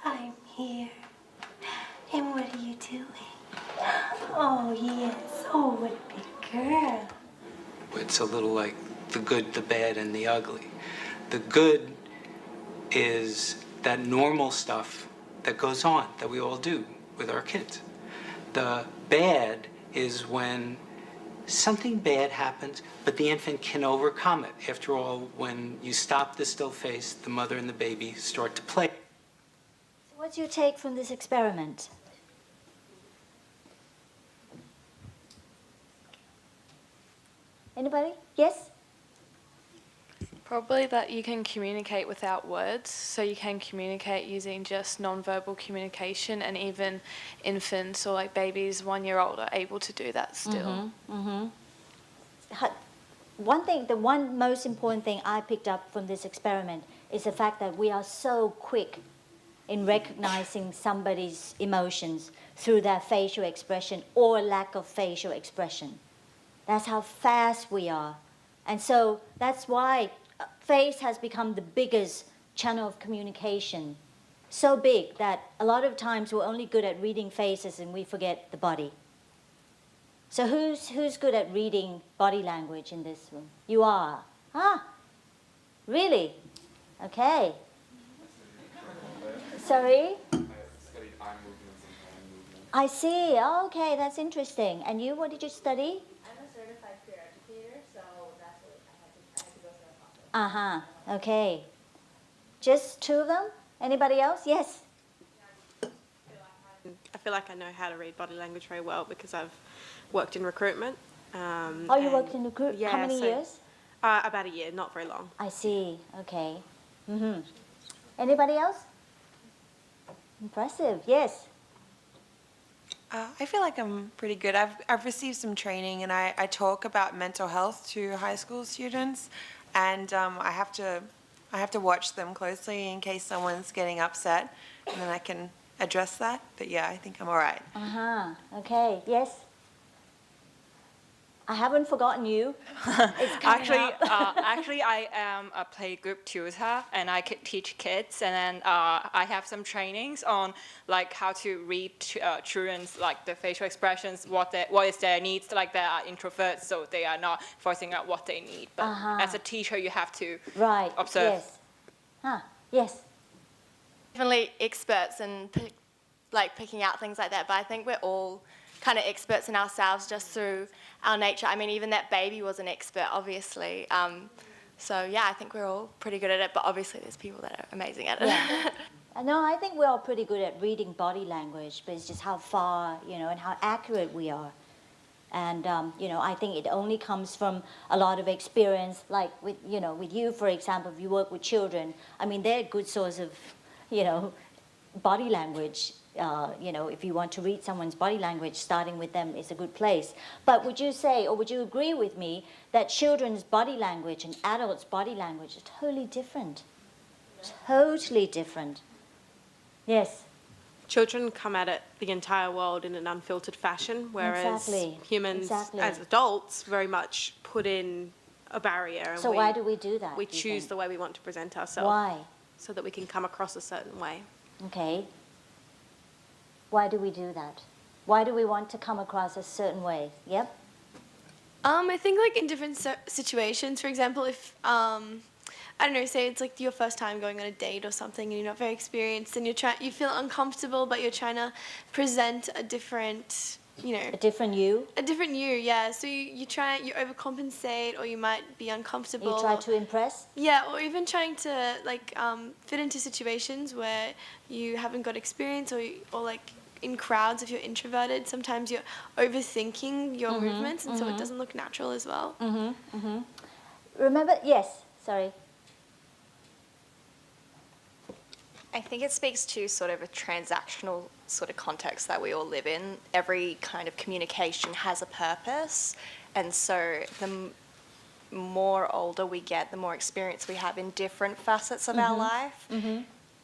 I'm here. And what are you doing? Oh, yes. Oh, what a big girl. It's a little like the good, the bad, and the ugly. The good is that normal stuff that goes on, that we all do with our kids. The bad is when something bad happens, but the infant can overcome it. After all, when you stop the still face, the mother and the baby start to play. So what's your take from this experiment? Anybody? Yes? Probably that you can communicate without words, so you can communicate using just non-verbal communication, and even infants or like babies 1 year old are able to do that still. One thing, the one most important thing I picked up from this experiment is the fact that we are so quick in recognizing somebody's emotions through their facial expression or lack of facial expression. That's how fast we are. And so that's why face has become the biggest channel of communication. So big that a lot of times we're only good at reading faces and we forget the body. So who's good at reading body language in this room? You are. Ah, really? Okay. Sorry? I see. Oh, okay, that's interesting. And you, what did you study? Okay. Just two of them? Anybody else? Yes. I feel like I know how to read body language very well because I've worked in recruitment. Oh, you worked in recruitment? Yeah, How many years? About a year, not very long. I see. Okay. Anybody else? Impressive. Yes. I feel like I'm pretty good. I've received some training, and I talk about mental health to high school students, and I have to watch them closely in case someone's getting upset, and then I can address that. But yeah, I think I'm all right. Okay. Yes. I haven't forgotten you. It's coming up. Actually, I am a playgroup tutor, and I teach kids. And then I have some trainings on like how to read children's like the facial expressions, what is their needs. Like they are introverts, so they are not forcing out what they need. But as a teacher, you have to observe. Yes. Yes. Definitely experts in picking out things like that. But I think we're all kind of experts in ourselves just through our nature. I mean, even that baby was an expert, obviously. So yeah, I think we're all pretty good at it, but obviously there's people that are amazing at it. Yeah. No, I think we're all pretty good at reading body language, but it's just how far, and how accurate we are. And, I think it only comes from a lot of experience, like with you, for example, if you work with children, I mean, they're a good source of, body language. If you want to read someone's body language, starting with them is a good place. But would you say, or would you agree with me, that children's body language and adults' body language is totally different? Totally different. Yes. Children come at it, the entire world, in an unfiltered fashion, whereas humans, as adults, very much put in a barrier. And so why do we do that? We choose the way we want to present ourselves. Why? So that we can come across a certain way. Okay. Why do we do that? Why do we want to come across a certain way? Yep. I think like in different situations, for example, if I don't know, say it's like your first time going on a date or something and you're not very experienced and you feel uncomfortable, but you're trying to present a different, a different you? A different you, yeah. So you overcompensate, or you might be uncomfortable. You try to impress? Yeah, or even trying to fit into situations where you haven't got experience, or like in crowds, if you're introverted, sometimes you're overthinking your movements, and so it doesn't look natural as well. Remember, yes, sorry. I think it speaks to sort of a transactional sort of context that we all live in. Every kind of communication has a purpose, and so the more older we get, the more experience we have in different facets of our life,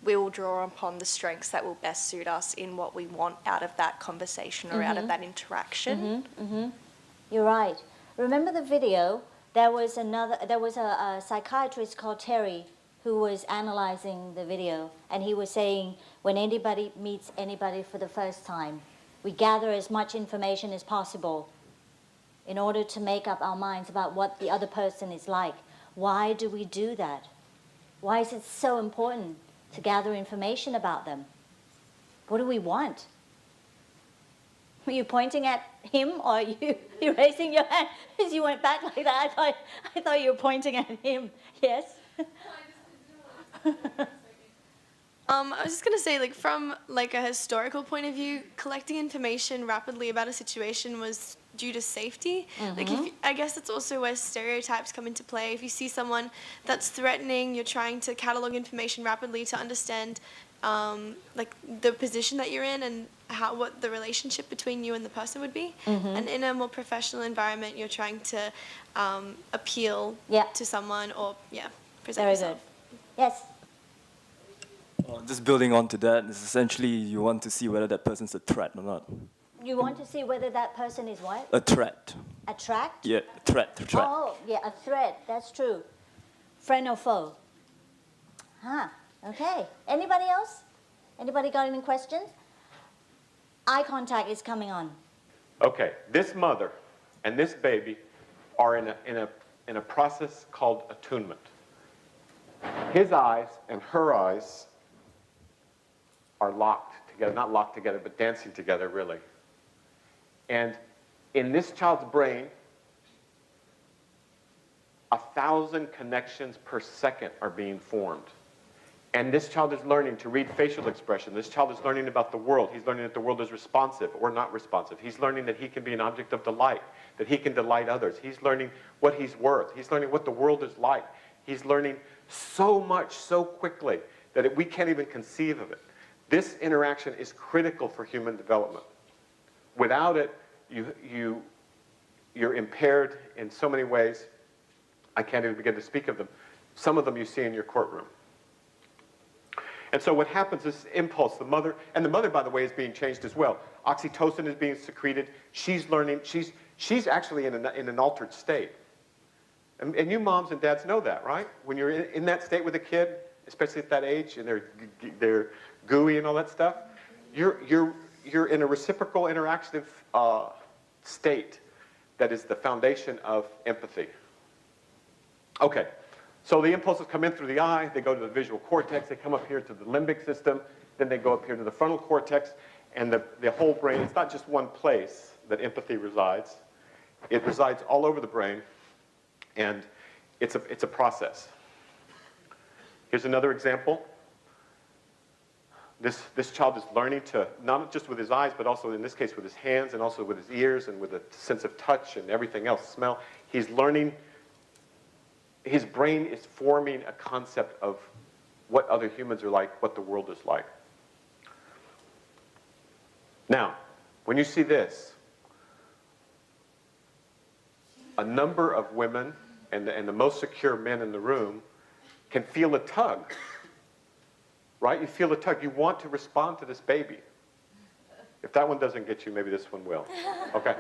we will draw upon the strengths that will best suit us in what we want out of that conversation or out of that interaction. You're right. Remember the video? There was a psychiatrist called Terry who was analyzing the video, and he was saying when anybody meets anybody for the first time, we gather as much information as possible in order to make up our minds about what the other person is like. Why do we do that? Why is it so important to gather information about them? What do we want? Were you pointing at him, or are you raising your hand as you went back like that? I thought you were pointing at him. Yes? I was just gonna say, like, from like a historical point of view, collecting information rapidly about a situation was due to safety. Like, I guess it's also where stereotypes come into play. If you see someone that's threatening, you're trying to catalog information rapidly to understand, like, the position that you're in and what the relationship between you and the person would be. And in a more professional environment, you're trying to appeal to someone or present yourself. Yes. Just building on to that, is essentially you want to see whether that person's a threat or not. You want to see whether that person is what? A threat. A threat? Yeah, threat. Oh, yeah, a threat. That's true. Friend or foe? Okay. Anybody else? Anybody got any questions? Eye contact is coming on. Okay, this mother and this baby are in a process called attunement. His eyes and her eyes are locked together, not locked together, but dancing together, really. And in this child's brain, 1,000 connections per second are being formed. And this child is learning to read facial expression. This child is learning about the world. He's learning that the world is responsive or not responsive. He's learning that he can be an object of delight, that he can delight others. He's learning what he's worth. He's learning what the world is like. He's learning so much so quickly that we can't even conceive of it. This interaction is critical for human development. Without it, you're impaired in so many ways. I can't even begin to speak of them. Some of them you see in your courtroom. And so what happens is impulse, the mother, by the way, is being changed as well. Oxytocin is being secreted. She's learning, she's actually in an altered state. And you moms and dads know that, right? When you're in that state with a kid, especially at that age, and they're gooey and all that stuff, you're in a reciprocal interactive state that is the foundation of empathy. Okay, so the impulses come in through the eye, they go to the visual cortex, they come up here to the limbic system, then they go up here to the frontal cortex, and the whole brain, it's not just one place that empathy resides. It resides all over the brain, and it's a process. Here's another example. This child is learning to, not just with his eyes, but also in this case with his hands and also with his ears and with a sense of touch and everything else, smell. He's learning, his brain is forming a concept of what other humans are like, what the world is like. Now, when you see this, a number of women and the most secure men in the room can feel a tug, right? You feel a tug. You want to respond to this baby. If that one doesn't get you, maybe this one will. Okay?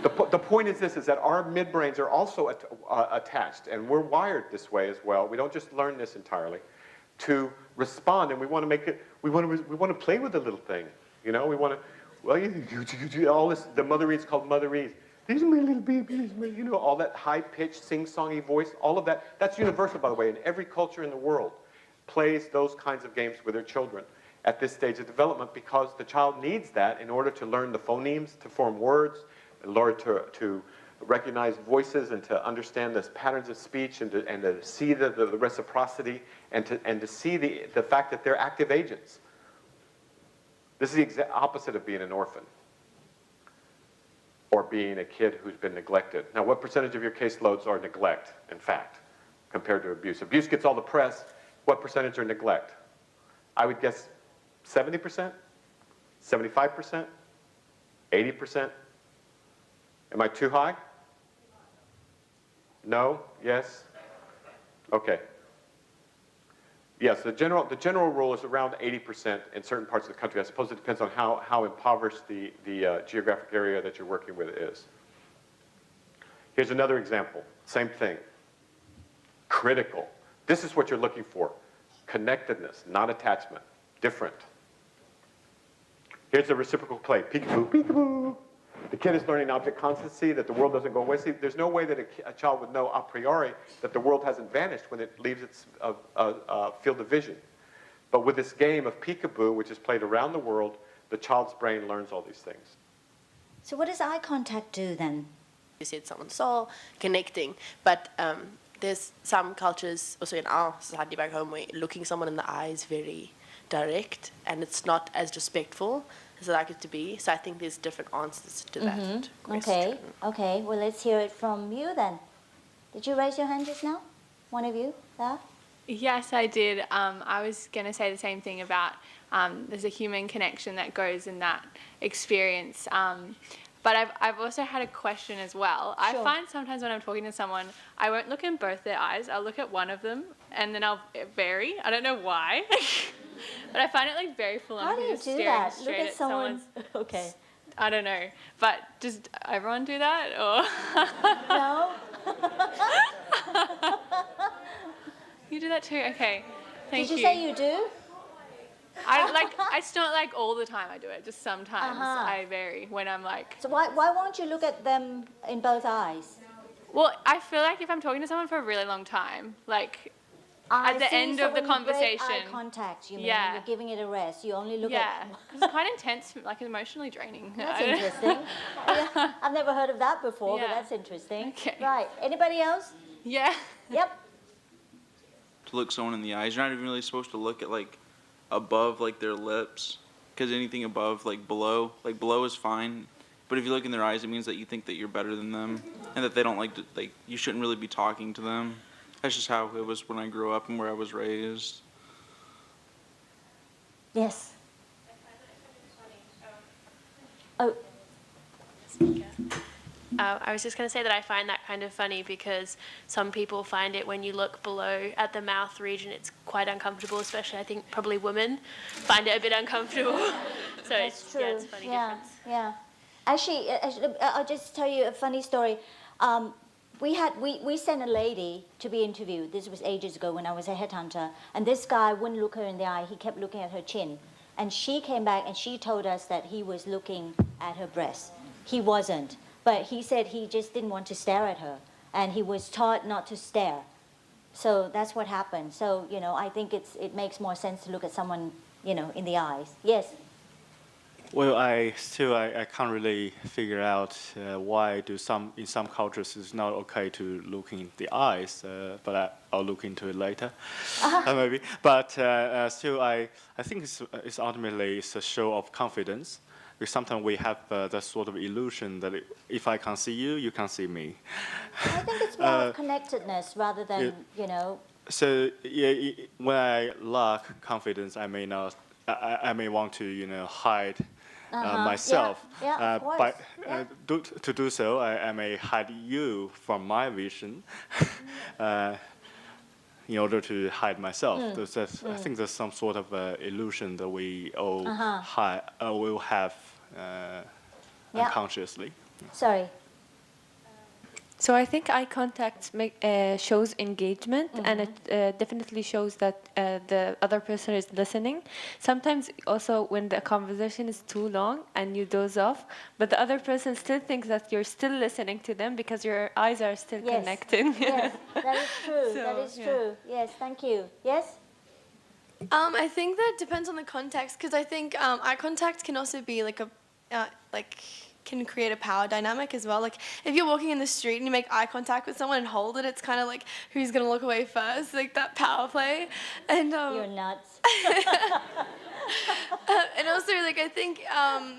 The point is this, is that our midbrains are also attached, and we're wired this way as well. We don't just learn this entirely, to respond, and we want to make it, we want to play with the little thing. You know, we want to, well, you all this, the motherese called motherese. These are my little babies, you know, all that high-pitched, sing-songy voice, all of that. That's universal, by the way, in every culture in the world plays those kinds of games with their children at this stage of development, because the child needs that in order to learn the phonemes, to form words, in order to recognize voices and to understand the patterns of speech and to see the reciprocity and to see the fact that they're active agents. This is the exact opposite of being an orphan or being a kid who's been neglected. Now, what percentage of your caseloads are neglect, in fact, compared to abuse? Abuse gets all the press. What percentage are neglect? I would guess 70%, 75%, 80%. Am I too high? No? Yes? Okay. Yes, the general rule is around 80% in certain parts of the country. I suppose it depends on how impoverished the geographic area that you're working with is. Here's another example. Same thing. Critical. This is what you're looking for. Connectedness, not attachment. Different. Here's the reciprocal play. Peekaboo, peekaboo. The kid is learning object constancy, that the world doesn't go away. See, there's no way that a child would know a priori that the world hasn't vanished when it leaves its field of vision. But with this game of peekaboo, which is played around the world, the child's brain learns all these things. So what does eye contact do then? You said someone saw, connecting, but there's some cultures, also in our society back home, where looking someone in the eye is very direct and it's not as respectful as I like it to be. So I think there's different answers to that question. Okay. Well, let's hear it from you then. Did you raise your hand just now? One of you there? Yes, I did. I was going to say the same thing about there's a human connection that goes in that experience. But I've also had a question as well. Sure. I find sometimes when I'm talking to someone, I won't look in both their eyes. I'll look at one of them and then I'll vary. I don't know why. But I find it like very full on. How do you do that? Look at someone's... Okay. I don't know. But does everyone do that? Or No? You do that too? Okay. Thank you. Did you say you do? It's not like all the time I do it. Just sometimes I vary when I'm like... So why won't you look at them in both eyes? Well, I feel like if I'm talking to someone for a really long time, like at the end of the conversation... Eye contact, you mean? Yeah. You're giving it a rest. You only look Yeah, at... because it's quite intense, like emotionally draining. That's interesting. Yeah, I've never heard of that before, but Yeah. that's interesting. Okay. Right. Anybody else? Yeah. Yep. To look someone in the eyes, you're not even really supposed to look at like above like their lips, because anything above like below is fine. But if you look in their eyes, it means that you think that you're better than them and that they don't like to, like, you shouldn't really be talking to them. That's just how it was when I grew up and where I was raised. Yes. Oh. I was just going to say that I find that kind of funny because some people find it when you look below at the mouth region, it's quite uncomfortable, especially I think probably women find it a bit uncomfortable. So That's true. Yeah, it's a funny difference. Yeah. Actually, I'll just tell you a funny story. We sent a lady to be interviewed. This was ages ago when I was a headhunter. And this guy wouldn't look her in the eye. He kept looking at her chin. And she came back and she told us that he was looking at her breast. He wasn't. But he said he just didn't want to stare at her. And he was taught not to stare. So that's what happened. So, I think it makes more sense to look at someone, in the eyes. Yes? Well, I can't really figure out why in some cultures it's not okay to look in the eyes, but I'll look into it later, maybe. But still, I think it's ultimately a show of confidence. Because sometimes we have that sort of illusion that if I can't see you, you can't see me. I think it's more of connectedness rather than, So when I lack confidence, I may want to, hide myself. Yeah, of course. To do so, I may hide you from my vision in order to hide myself. I think there's some sort of illusion that we all will have unconsciously. Sorry. So I think eye contact shows engagement, and it definitely shows that the other person is listening. Sometimes also when the conversation is too long and you doze off, but the other person still thinks that you're still listening to them because your eyes are still connecting. Yes, that is true. That is true. Yes, thank you. Yes? I think that depends on the context, because I think eye contact can also be can create a power dynamic as well. Like if you're walking in the street and you make eye contact with someone and hold it, it's kind of like who's gonna look away first, like that power play. And you're nuts. And also, I think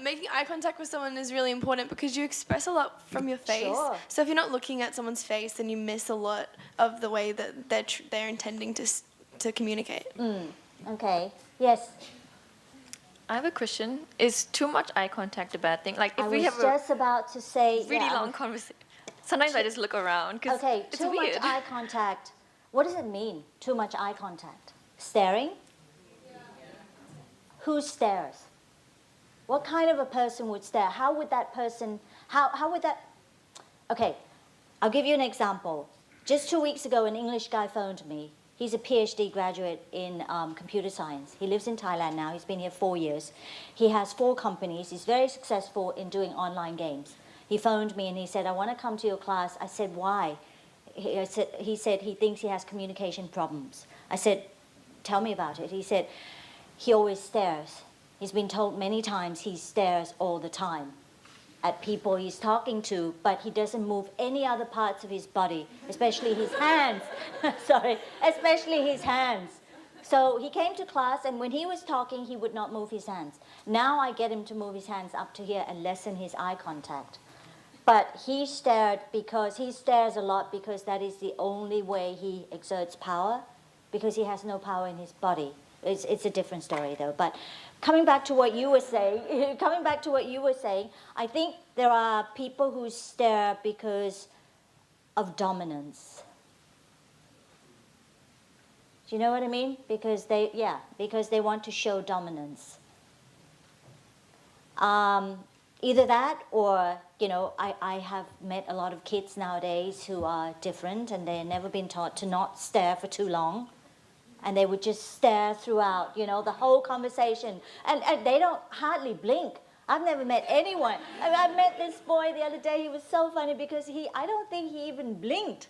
making eye contact with someone is really important because you express a lot from your face. Sure. So if you're not looking at someone's face, then you miss a lot of the way that they're intending to communicate. Okay. Yes. I have a question. Is too much eye contact a bad thing? Like if I we was have just about to say really yeah, long conversation, sometimes I just look around because Okay, it's too weird. much eye contact. What does it mean? Too much eye contact. Staring? Who stares? What kind of a person would stare? How would that person, how would that, okay, I'll give you an example. Just 2 weeks ago, an English guy phoned me. He's a PhD graduate in computer science. He lives in Thailand now. He's been here 4 years. He has 4 companies. He's very successful in doing online games. He phoned me and he said, I want to come to your class. I said, why? He said he thinks he has communication problems. I said, tell me about it. He said, he always stares. He's been told many times he stares all the time at people he's talking to, but he doesn't move any other parts of his body, especially his hands. Sorry, especially his hands. So he came to class, and when he was talking, he would not move his hands. Now I get him to move his hands up to here and lessen his eye contact. But he stared because he stares a lot because that is the only way he exerts power, because he has no power in his body. It's a different story though. But coming back to what you were saying, I think there are people who stare because of dominance. Do you know what I mean? Because they want to show dominance. Either that or, you know, I have met a lot of kids nowadays who are different and they've never been taught to not stare for too long. And they would just stare throughout, you know, the whole conversation. And they don't hardly blink. I've never met anyone. I met this boy the other day. He was so funny because I don't think he even blinked.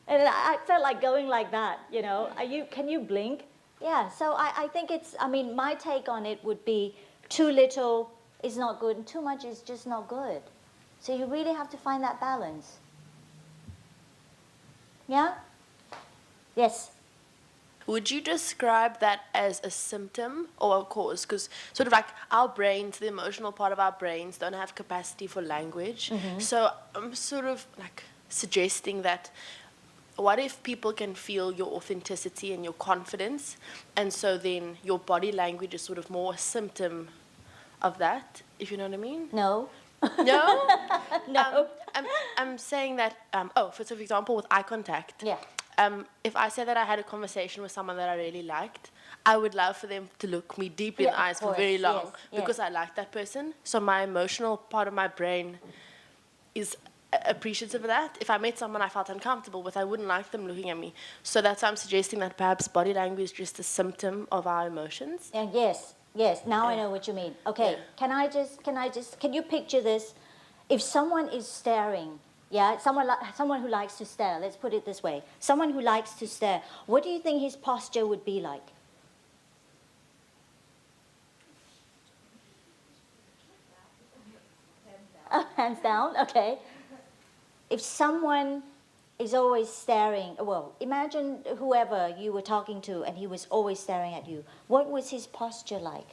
And I felt like going like that, you know. Can you blink? Yeah, so I think my take on it would be too little is not good and too much is just not good. So you really have to find that balance. Yeah? Yes. Would you describe that as a symptom or a cause? Because sort of like our brains, the emotional part of our brains don't have capacity for language. Mm-hmm. So I'm sort of like suggesting that what if people can feel your authenticity and your confidence, and so then your body language is sort of more a symptom of that, if you know what I mean? No. No? No. I'm saying that, for example, with eye contact. Yeah. If I say that I had a conversation with someone that I really liked, I would love for them to look me deep in the eyes for very long because I like that person. So my emotional part of my brain is appreciative of that. If I met someone I felt uncomfortable with, I wouldn't like them looking at me. So that's why I'm suggesting that perhaps body language is just a symptom of our emotions. And yes. Now I know what you mean. Okay, can you picture this? If someone is staring, someone who likes to stare, let's put it this way. Someone who likes to stare, what do you think his posture would be like? Hands down, okay. If someone is always staring, well, imagine whoever you were talking to and he was always staring at you. What was his posture like?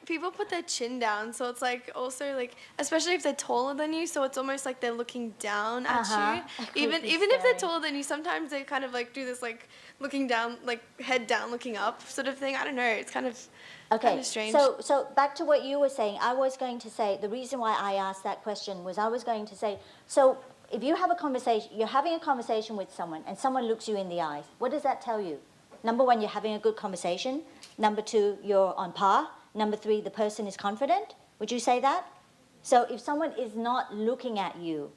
People put their chin down, so it's like also like, especially if they're taller than you, so it's almost like they're looking down at you. Even if they're taller than you, sometimes they kind of like do this like looking down, like head down, looking up sort of thing. I don't know. It's kind of strange. So back to what you were saying, I was going to say the reason why I asked that question was I was going to say, so if you have a conversation, you're having a conversation with someone and someone looks you in the eyes, what does that tell you? Number one, you're having a good conversation. Number two, you're on par. Number three, the person is confident. Would you say that? So if someone is not looking at you,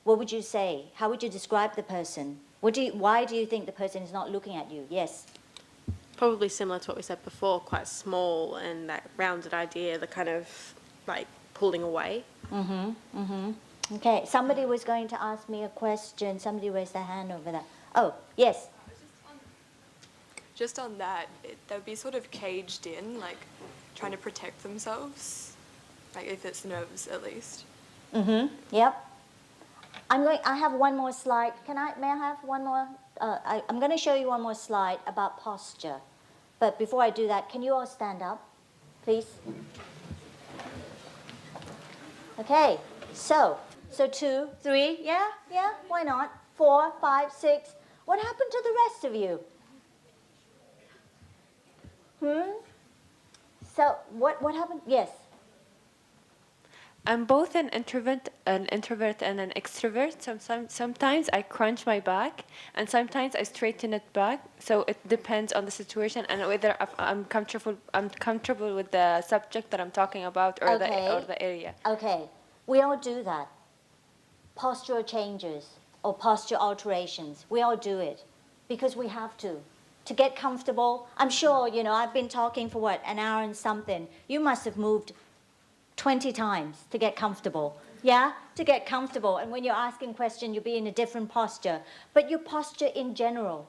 what would you say? How would you describe the person? Why do you think the person is not looking at you? Yes. Probably similar to what we said before, quite small and that rounded idea, the kind of like pulling away. Okay, somebody was going to ask me a question. Somebody raised their hand over there. Oh, yes. Just on that, they'll be sort of caged in, like trying to protect themselves, like if it's nerves at least. Yep. I have one more slide. May I have one more? I'm going to show you one more slide about posture. But before I do that, can you all stand up, please? Okay, so 2, 3, yeah, why not? 4, 5, 6. What happened to the rest of you? So what happened? Yes. I'm both an introvert and an extrovert. Sometimes I crunch my back, and sometimes I straighten it back. So it depends on the situation and whether I'm comfortable with the subject that I'm talking about or the area. Okay. We all do that. Postural changes or posture alterations. We all do it because we have to get comfortable. I'm sure, I've been talking for an hour and something. You must have moved 20 times to get comfortable. Yeah? To get comfortable. And when you're asking questions, you'll be in a different posture. But your posture in general,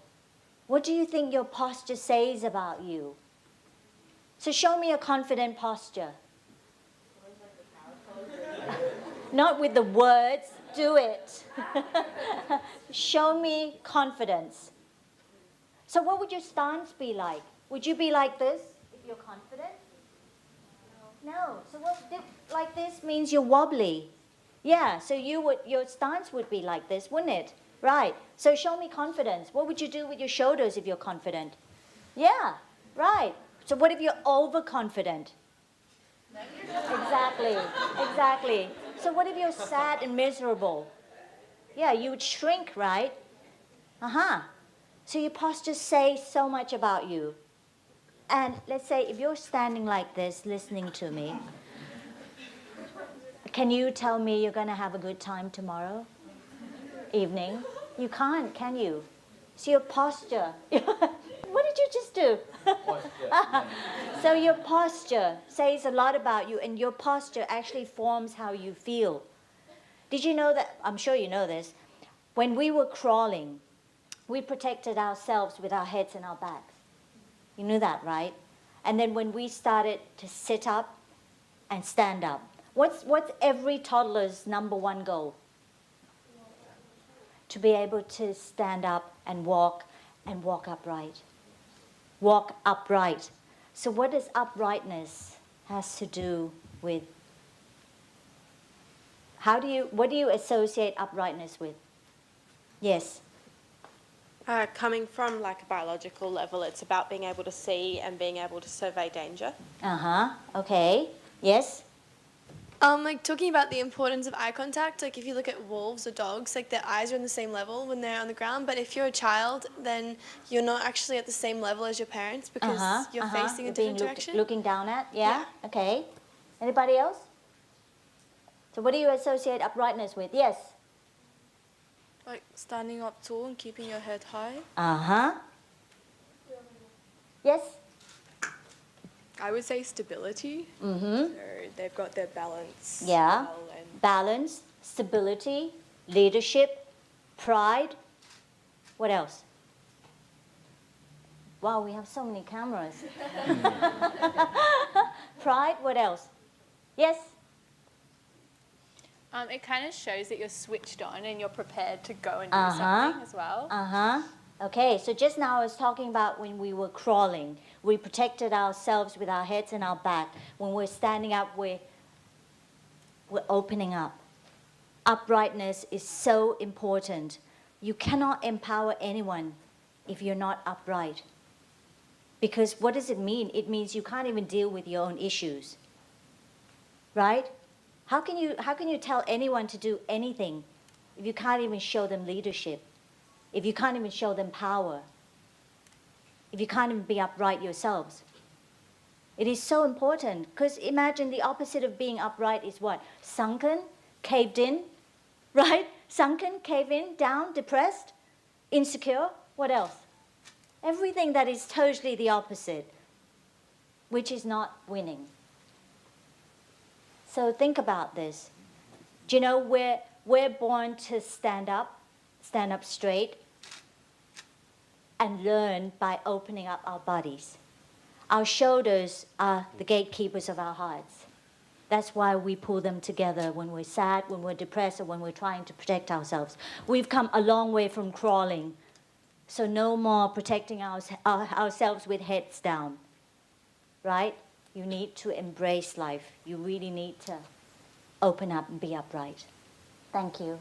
what do you think your posture says about you? So show me a confident posture. Not with the words, do it. Show me confidence. So what would your stance be like? Would you be like this if you're confident? No. So like this means you're wobbly. Yeah, so your stance would be like this, wouldn't it? Right. So show me confidence. What would you do with your shoulders if you're confident? Yeah, right. So what if you're overconfident? Exactly. So what if you're sad and miserable? Yeah, you would shrink, right? So your posture says so much about you. And let's say if you're standing like this, listening to me, can you tell me you're going to have a good time tomorrow evening? You can't, can you? So your posture, what did you just do? So your posture says a lot about you, and your posture actually forms how you feel. Did you know that? I'm sure you know this. When we were crawling, we protected ourselves with our heads and our backs. You knew that, right? And then when we started to sit up and stand up, what's every toddler's number one goal? To be able to stand up and walk upright. Walk upright. So what does uprightness has to do with? What do you associate uprightness with? Yes. Coming from a biological level, it's about being able to see and being able to survey danger. Okay. Yes. Talking about the importance of eye contact, if you look at wolves or dogs, their eyes are on the same level when they're on the ground, but if you're a child, then you're not actually at the same level as your parents because you're facing a different direction. Looking down at, yeah? Okay. Anybody else? So what do you associate uprightness with? Yes. Standing up tall and keeping your head high. Yes. I would say stability. So they've got their balance. Yeah. Well and balance, stability, leadership, pride. What else? Wow, we have so many cameras. Pride, what else? Yes? It kind of shows that you're switched on and you're prepared to go and do something as well. Okay, so just now I was talking about when we were crawling. We protected ourselves with our heads and our back. When we're standing up, we're opening up. Uprightness is so important. You cannot empower anyone if you're not upright. Because what does it mean? It means you can't even deal with your own issues. Right? How can you tell anyone to do anything if you can't even show them leadership? If you can't even show them power? If you can't even be upright yourselves? It is so important because imagine the opposite of being upright is what? Sunken, caved in, right? Sunken, caved in, down, depressed, insecure. What else? Everything that is totally the opposite, which is not winning. So think about this. Do you know we're born to stand up straight, and learn by opening up our bodies. Our shoulders are the gatekeepers of our hearts. That's why we pull them together when we're sad, when we're depressed, or when we're trying to protect ourselves. We've come a long way from crawling. So no more protecting ourselves with heads down. Right? You need to embrace life. You really need to open up and be upright. Thank you.